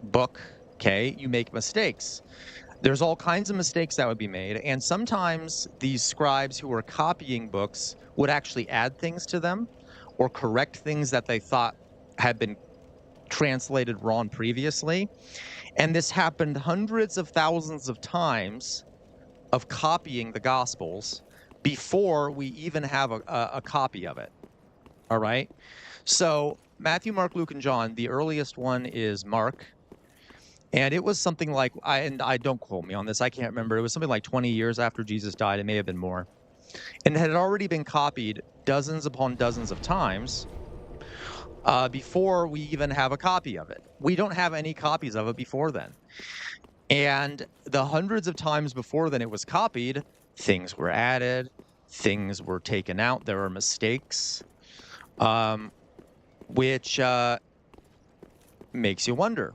book, okay, you make mistakes. There's all kinds of mistakes that would be made, and sometimes these scribes who were copying books would actually add things to them or correct things that they thought had been translated wrong previously. And this happened hundreds of thousands of times of copying the Gospels before we even have a copy of it. All right? So Matthew, Mark, Luke, and John, the earliest one is Mark. And it was something like, I don't quote me on this, I can't remember. It was something like 20 years after Jesus died. It may have been more. And it had already been copied dozens upon dozens of times before we even have a copy of it. We don't have any copies of it before then. And the hundreds of times before then it was copied, things were added, things were taken out, there were mistakes, which makes you wonder.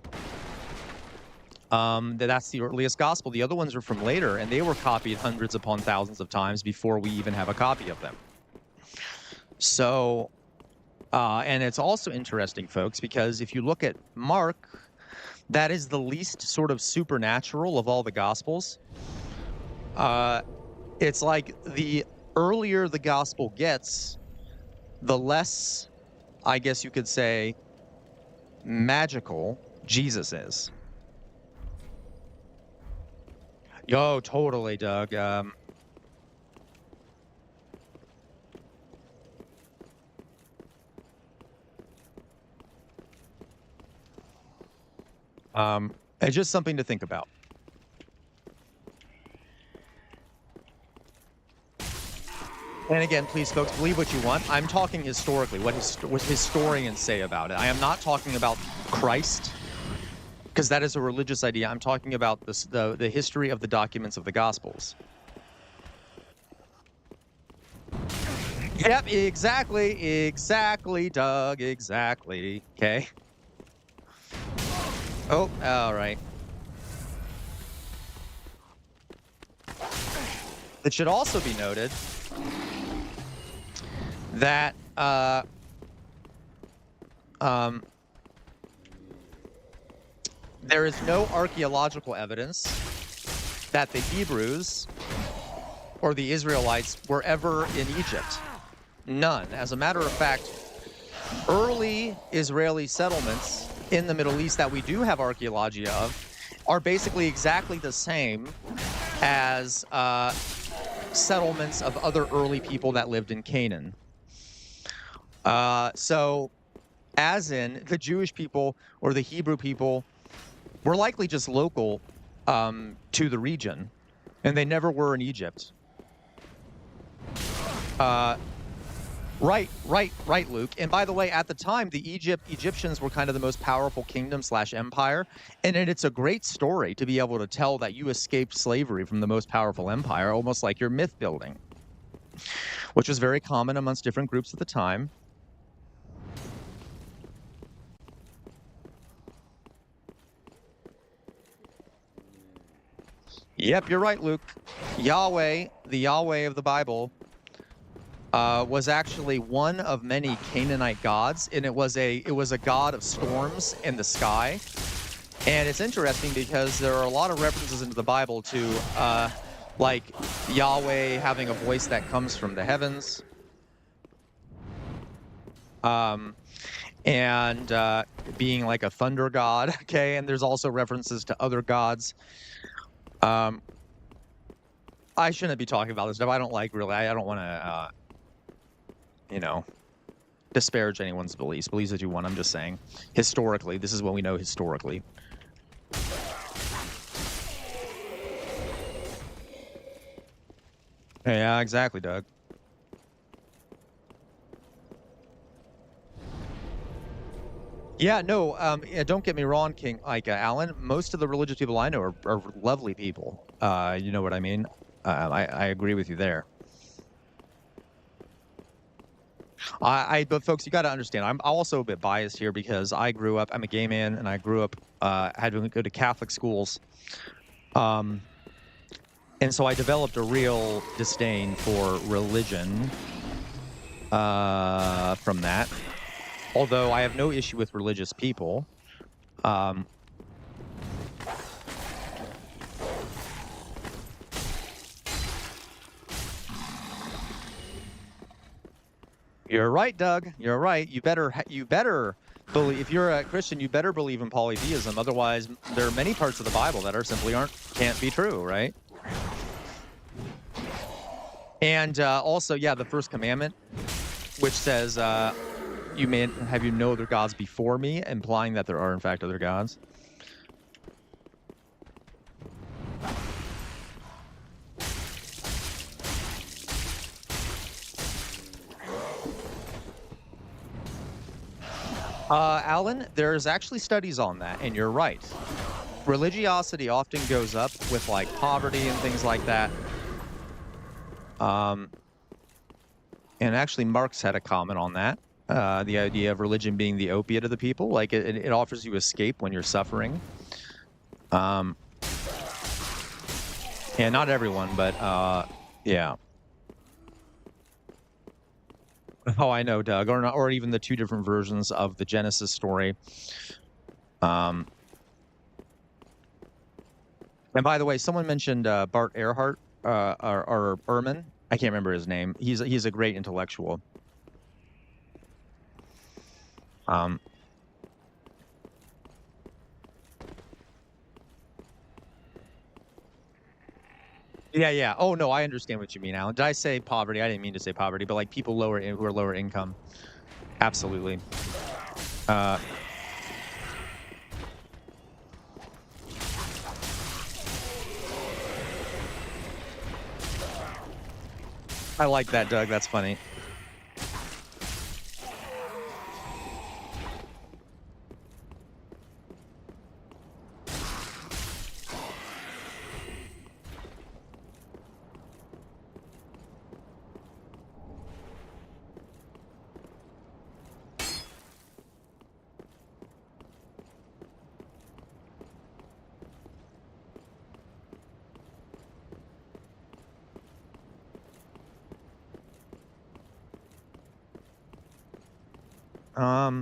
That's the earliest gospel. The other ones are from later, and they were copied hundreds upon thousands of times before we even have a copy of them. So, and it's also interesting, folks, because if you look at Mark, that is the least sort of supernatural of all the gospels. It's like the earlier the gospel gets, the less, I guess you could say, magical Jesus is. Yo, totally, Doug. It's just something to think about. And again, please, folks, believe what you want. I'm talking historically, what historians say about it. I am not talking about Christ, because that is a religious idea. I'm talking about the history of the documents of the Gospels. Yep, exactly, Doug, exactly. Okay. Oh, all right. It should also be noted that there is no archaeological evidence that the Hebrews or the Israelites were ever in Egypt. None. As a matter of fact, early Israeli settlements in the Middle East that we do have archaeology of are basically exactly the same as settlements of other early people that lived in Canaan. So, as in, the Jewish people or the Hebrew people were likely just local to the region, and they never were in Egypt. Right, Luke. And by the way, at the time, the Egyptians were kind of the most powerful kingdom/empire, and it's a great story to be able to tell that you escaped slavery from the most powerful empire, almost like you're myth building, which was very common amongst different groups at the time. Yep, you're right, Luke. Yahweh, the Yahweh of the Bible, was actually one of many Canaanite gods, and it was a god of storms in the sky. And it's interesting because there are a lot of references into the Bible to like Yahweh having a voice that comes from the heavens, and being like a thunder god. Okay, and there's also references to other gods. I shouldn't be talking about this stuff. I don't want to disparage anyone's beliefs that you want. I'm just saying, historically, this is what we know historically. Yeah, exactly, Doug. Yeah, no, yeah, don't get me wrong, King, like, Alan, most of the religious people I know are lovely people. You know what I mean? I agree with you there. But folks, you gotta understand, I'm also a bit biased here because I'm a gay man, and I grew up, had to go to Catholic schools. Um, and so I developed a real disdain for religion, from that. Although I have no issue with religious people. Um You're right, Doug. You're right. You better believe if you're a Christian, you better believe in polytheism. Otherwise, there are many parts of the Bible that are simply can't be true, right? And also, yeah, the first commandment, which says, "You may have you no other gods before me," implying that there are in fact other gods. Alan, there's actually studies on that, and you're right. Religiosity often goes up with like poverty and things like that. Um, and actually, Marx had a comment on that. The idea of religion being the opiate of the people, like it offers you escape when you're suffering. Um, yeah, not everyone, but yeah. Oh, I know, Doug, or not, or even the two different versions of the Genesis story. Um, and by the way, someone mentioned Bart Ehrhart or Ehrman. I can't remember his name. He's a great intellectual. Um, yeah, yeah. Oh no, I understand what you mean, Alan. Did I say poverty? I didn't mean to say poverty, but like people who are lower income. Absolutely. Uh, I like that, Doug. That's funny.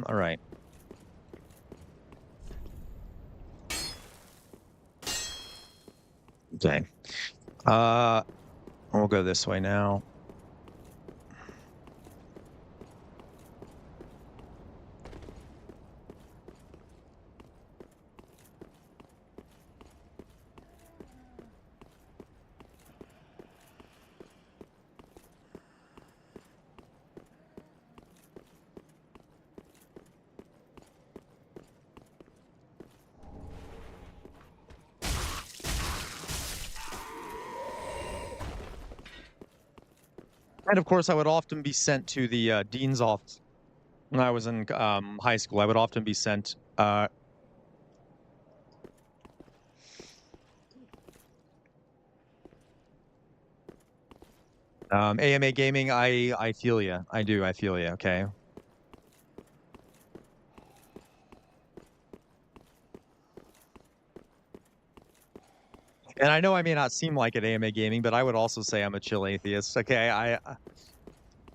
All right. Okay. We'll go this way now. And of course, I would often be sent to the dean's office when I was in high school. I would often be sent. AMA gaming. I feel you. I do. I feel you. Okay. And I know I may not seem like it, AMA gaming, but I would also say I'm a chill atheist. Okay.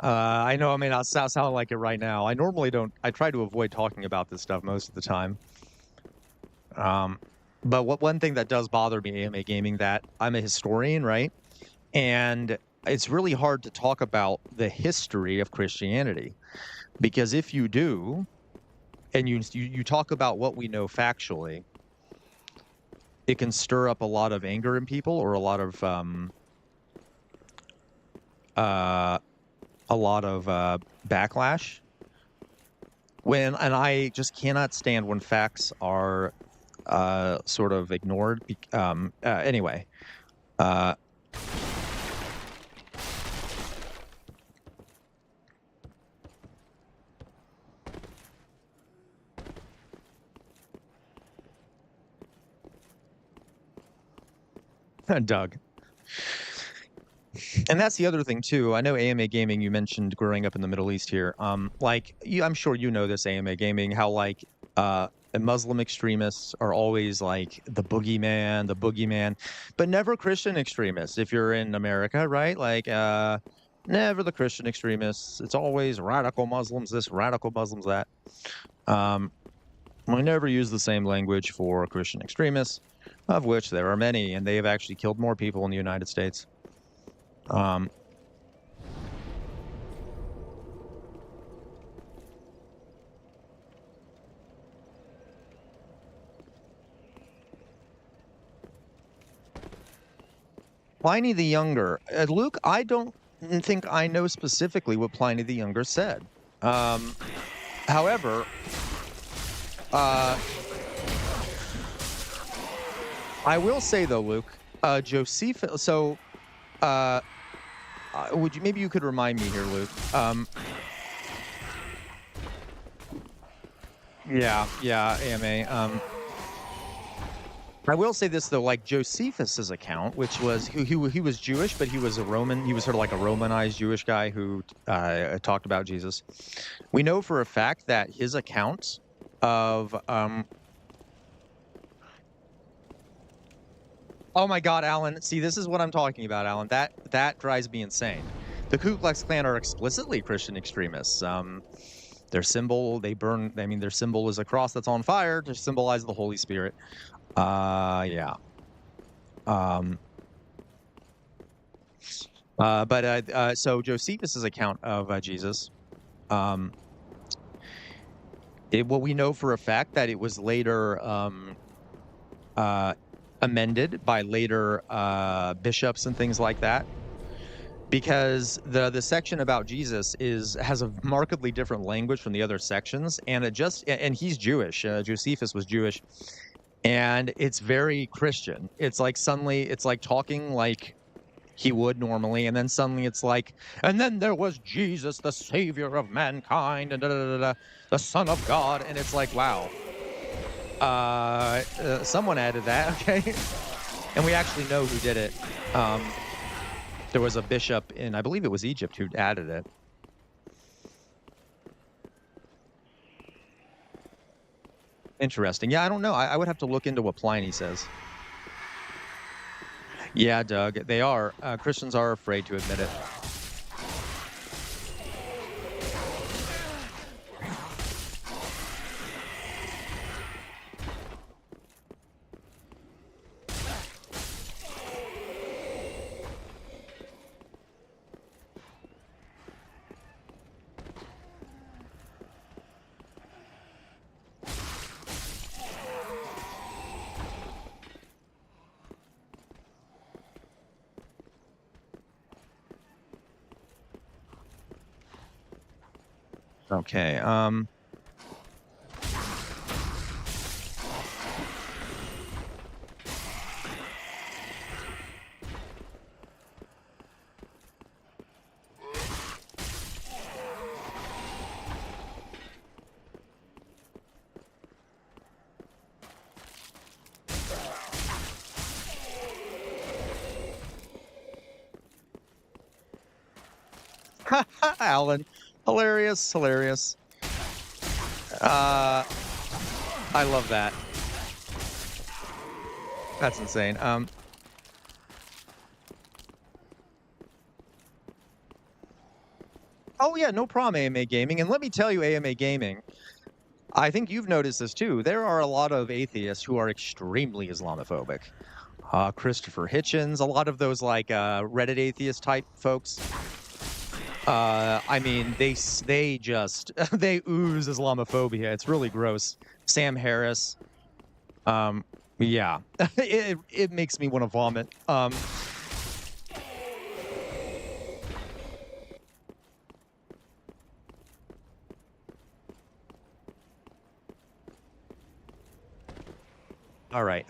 I know I may not sound like it right now. I normally don't. I try to avoid talking about this stuff most of the time. But one thing that does bother me, AMA gaming, that I'm a historian, right? And it's really hard to talk about the history of Christianity, because if you do, and you talk about what we know factually, it can stir up a lot of anger in people, or a lot of backlash. And I just cannot stand when facts are sort of ignored. Anyway, Doug. And that's the other thing too. I know AMA gaming, you mentioned growing up in the Middle East here. Like I'm sure you know this AMA gaming, how like Muslim extremists are always like the boogeyman, but never Christian extremists. If you're in America, right? Like never the Christian extremists. It's always radical Muslims, this radical Muslims that. Um, we never use the same language for Christian extremists, of which there are many, and they have actually killed more people in the United States. Um, Pliny the Younger. Luke, I don't think I know specifically what Pliny the Younger said. However, uh, I will say though, Luke, Josephus. So, would you maybe you could remind me here, Luke? Yeah, AMA. I will say this though, like Josephus's account, which was he was Jewish, but he was a Roman. He was sort of like a Romanized Jewish guy who talked about Jesus. We know for a fact that his account of oh my God, Alan! See, this is what I'm talking about, Alan. That drives me insane. The Ku Klux Klan are explicitly Christian extremists. Their symbol, they burn. I mean, their symbol is a cross that's on fire to symbolize the Holy Spirit. Yeah. Um, so Josephus's account of Jesus, um, what we know for a fact that it was later amended by later bishops and things like that, because the section about Jesus has a markedly different language from the other sections, and and he's Jewish. Josephus was Jewish, and it's very Christian. It's like suddenly it's like talking like he would normally, and then suddenly it's like, and then there was Jesus, the savior of mankind, and the Son of God, and it's like, wow, someone added that, okay, and we actually know who did it. There was a bishop in, I believe it was Egypt, who added it. Interesting. Yeah, I don't know. I would have to look into what Pliny says. Yeah, Doug, they are. Christians are afraid to admit it. Okay. Alan, hilarious, hilarious. I love that. That's insane. Oh yeah, no problem, AMA Gaming. And let me tell you, AMA Gaming, I think you've noticed this too. There are a lot of atheists who are extremely Islamophobic. Christopher Hitchens, a lot of those like Reddit atheist type folks. I mean, they just they ooze Islamophobia. It's really gross. Sam Harris. Yeah, it makes me want to vomit. All right.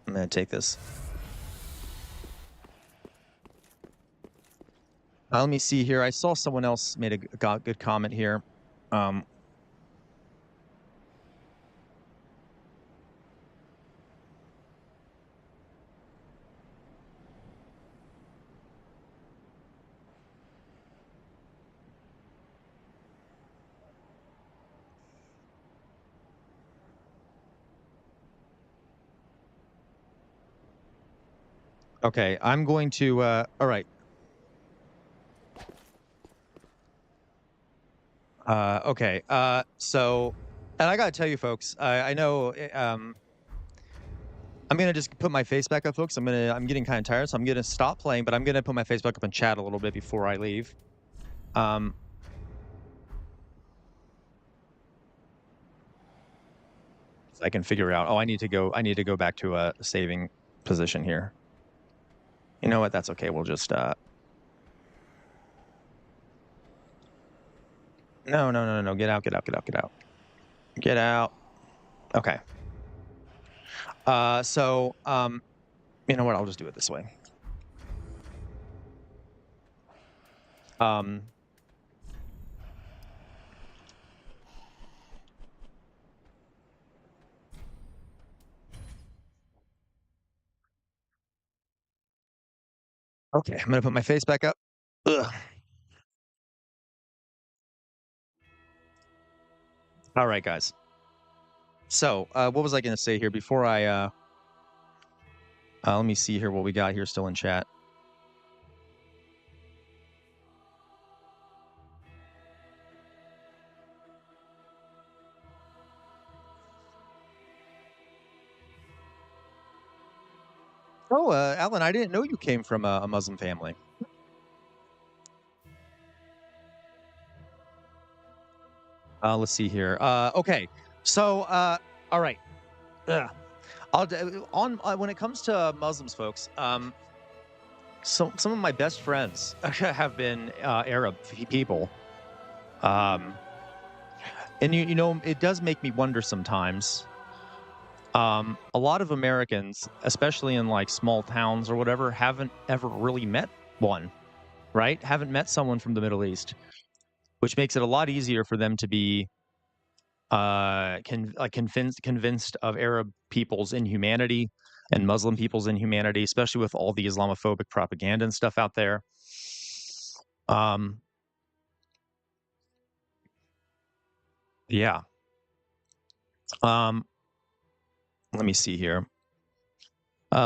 I'm gonna take this. Let me see here. I saw someone else made a good comment here. Okay, I'm going to, all right. Okay. So, and I gotta tell you, folks, I know, I'm gonna just put my face back up, folks. I'm getting kind of tired, so I'm gonna stop playing, but I'm gonna put my face back up and chat a little bit before I leave. Um, so I can figure out. Oh, I need to go back to a saving position here. You know what? That's okay. We'll just. No, no, no, no, no. Get out! Get out! Get out! Get out! Get out! Okay. So, you know what? I'll just do it this way. Um, okay. I'm gonna put my face back up. Ugh. All right, guys. So, what was I gonna say here before I? Let me see here what we got here still in chat. Oh, Alan, I didn't know you came from a Muslim family. Let's see here. Okay, so all right. Ugh. On when it comes to Muslims, folks. Some of my best friends have been Arab people. Um, and you know, it does make me wonder sometimes. A lot of Americans, especially in like small towns or whatever, haven't ever really met one, right? Haven't met someone from the Middle East, which makes it a lot easier for them to be convinced of Arab people's inhumanity and Muslim people's inhumanity, especially with all the Islamophobic propaganda and stuff out there. Um, yeah. Um, Let me see here.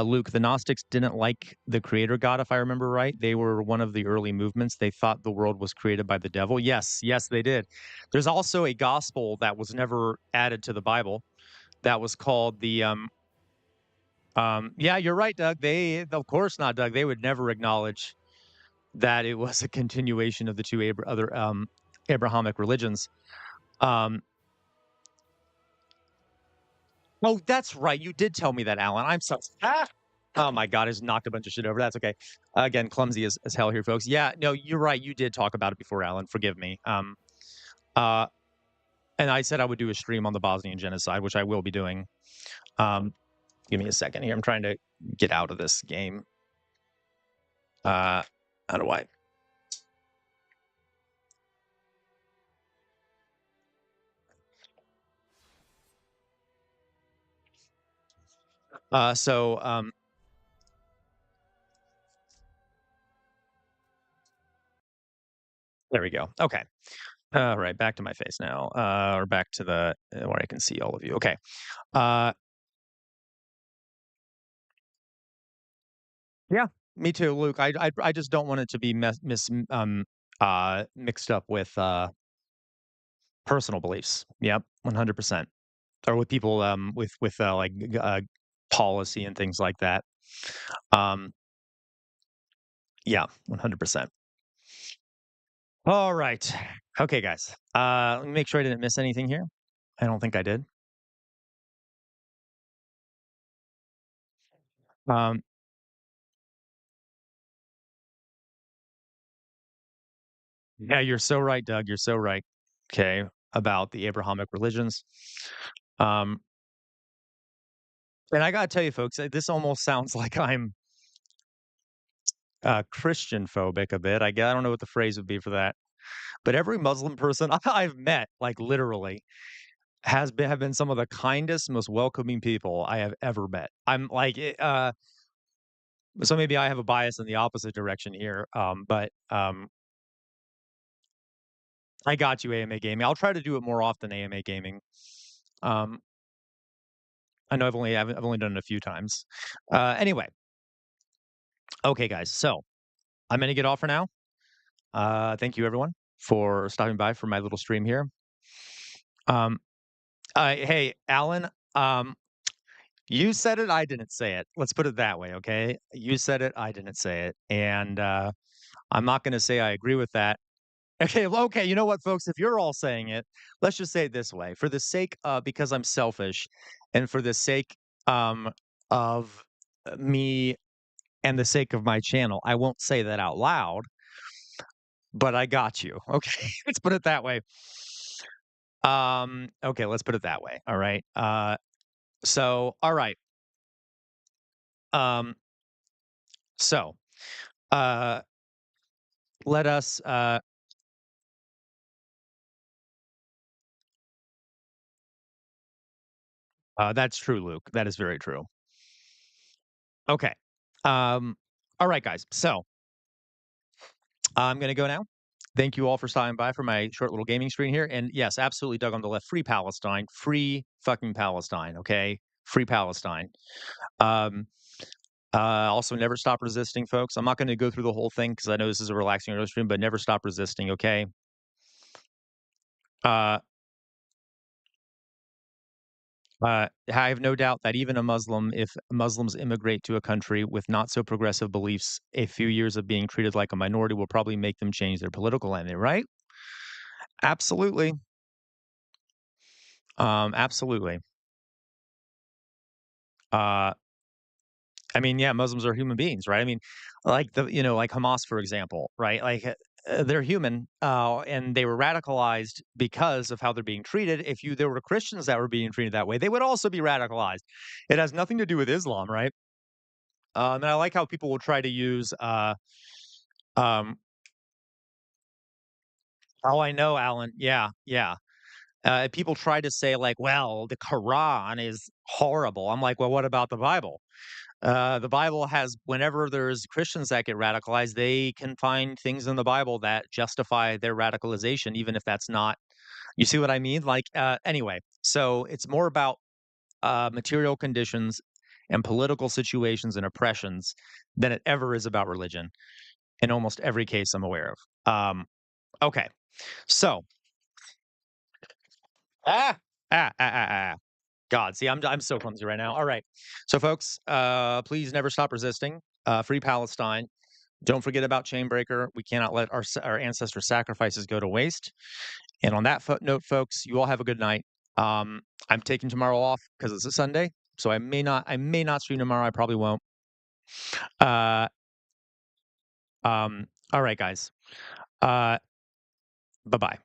Luke, the Gnostics didn't like the creator God, if I remember right. They were one of the early movements. They thought the world was created by the devil. Yes, yes, they did. There's also a gospel that was never added to the Bible that was called the yeah, you're right, Doug. They, of course not, Doug. They would never acknowledge that it was a continuation of the two other Abrahamic religions. Um, oh, that's right. You did tell me that, Alan. I'm so. Ah! Oh my God, I just knocked a bunch of shit over. That's okay. Again, clumsy as hell here, folks. Yeah, no, you're right. You did talk about it before, Alan. Forgive me. Uh, and I said I would do a stream on the Bosnian genocide, which I will be doing. Um, Give me a second here. I'm trying to get out of this game. How do I? So there we go. Okay. All right, back to my face now, or back to the where I can see all of you. Okay. Uh, yeah, me too, Luke. I just don't want it to be mixed up with personal beliefs. Yep, 100%. Or with people with policy and things like that. Um, yeah, 100%. All right. Okay, guys. Let me make sure I didn't miss anything here. I don't think I did. Um, yeah, you're so right, Doug. You're so right. Okay, about the Abrahamic religions. Um, and I gotta tell you, folks, this almost sounds like I'm Christian phobic a bit. I don't know what the phrase would be for that, but every Muslim person I've met, like literally, have been some of the kindest, most welcoming people I have ever met. I'm like, so maybe I have a bias in the opposite direction here. But I got you, AMA gaming. I'll try to do it more often, AMA gaming. Um, I know I've only done it a few times. Anyway, Okay, guys. So I'm going to get off for now. Thank you, everyone, for stopping by for my little stream here. Um, hey, Alan, um, you said it, I didn't say it. Let's put it that way, okay? You said it, I didn't say it. And I'm not going to say I agree with that. Okay, well, okay, you know what, folks? If you're all saying it, let's just say it this way. For the sake because I'm selfish and for the sake of me and the sake of my channel, I won't say that out loud, but I got you. Okay, let's put it that way. Okay, let's put it that way. All right. So all right. Um, so uh let us that's true, Luke. That is very true. Okay. Um, all right, guys. So I'm gonna go now. Thank you all for stopping by for my short little gaming screen here. And yes, absolutely, Doug on the left. Free Palestine. Free fucking Palestine. Okay. Free Palestine. Um, also, never stop resisting, folks. I'm not going to go through the whole thing because I know this is a relaxing audio stream, but never stop resisting. Okay. Uh, I have no doubt that even a Muslim, if Muslims immigrate to a country with not so progressive beliefs, a few years of being treated like a minority will probably make them change their political landing, right? Absolutely. Absolutely. Uh, I mean, yeah, Muslims are human beings, right? I mean, like like Hamas, for example, right? Like they're human, and they were radicalized because of how they're being treated. If there were Christians that were being treated that way, they would also be radicalized. It has nothing to do with Islam, right? And I like how people will try to use, um, oh, I know, Alan. Yeah, yeah. People try to say like, well, the Quran is horrible. I'm like, well, what about the Bible? The Bible has, whenever there's Christians that get radicalized, they can find things in the Bible that justify their radicalization, even if that's not. You see what I mean? Like, anyway, so it's more about material conditions and political situations and oppressions than it ever is about religion in almost every case I'm aware of. Okay, so ah ah. God, see, I'm so clumsy right now. All right, so folks, please never stop resisting. Free Palestine. Don't forget about Chainbreaker. We cannot let our ancestor sacrifices go to waste. And on that note, folks, you all have a good night. I'm taking tomorrow off because it's a Sunday, so I may not stream tomorrow. I probably won't. Uh, all right, guys. Uh, bye bye.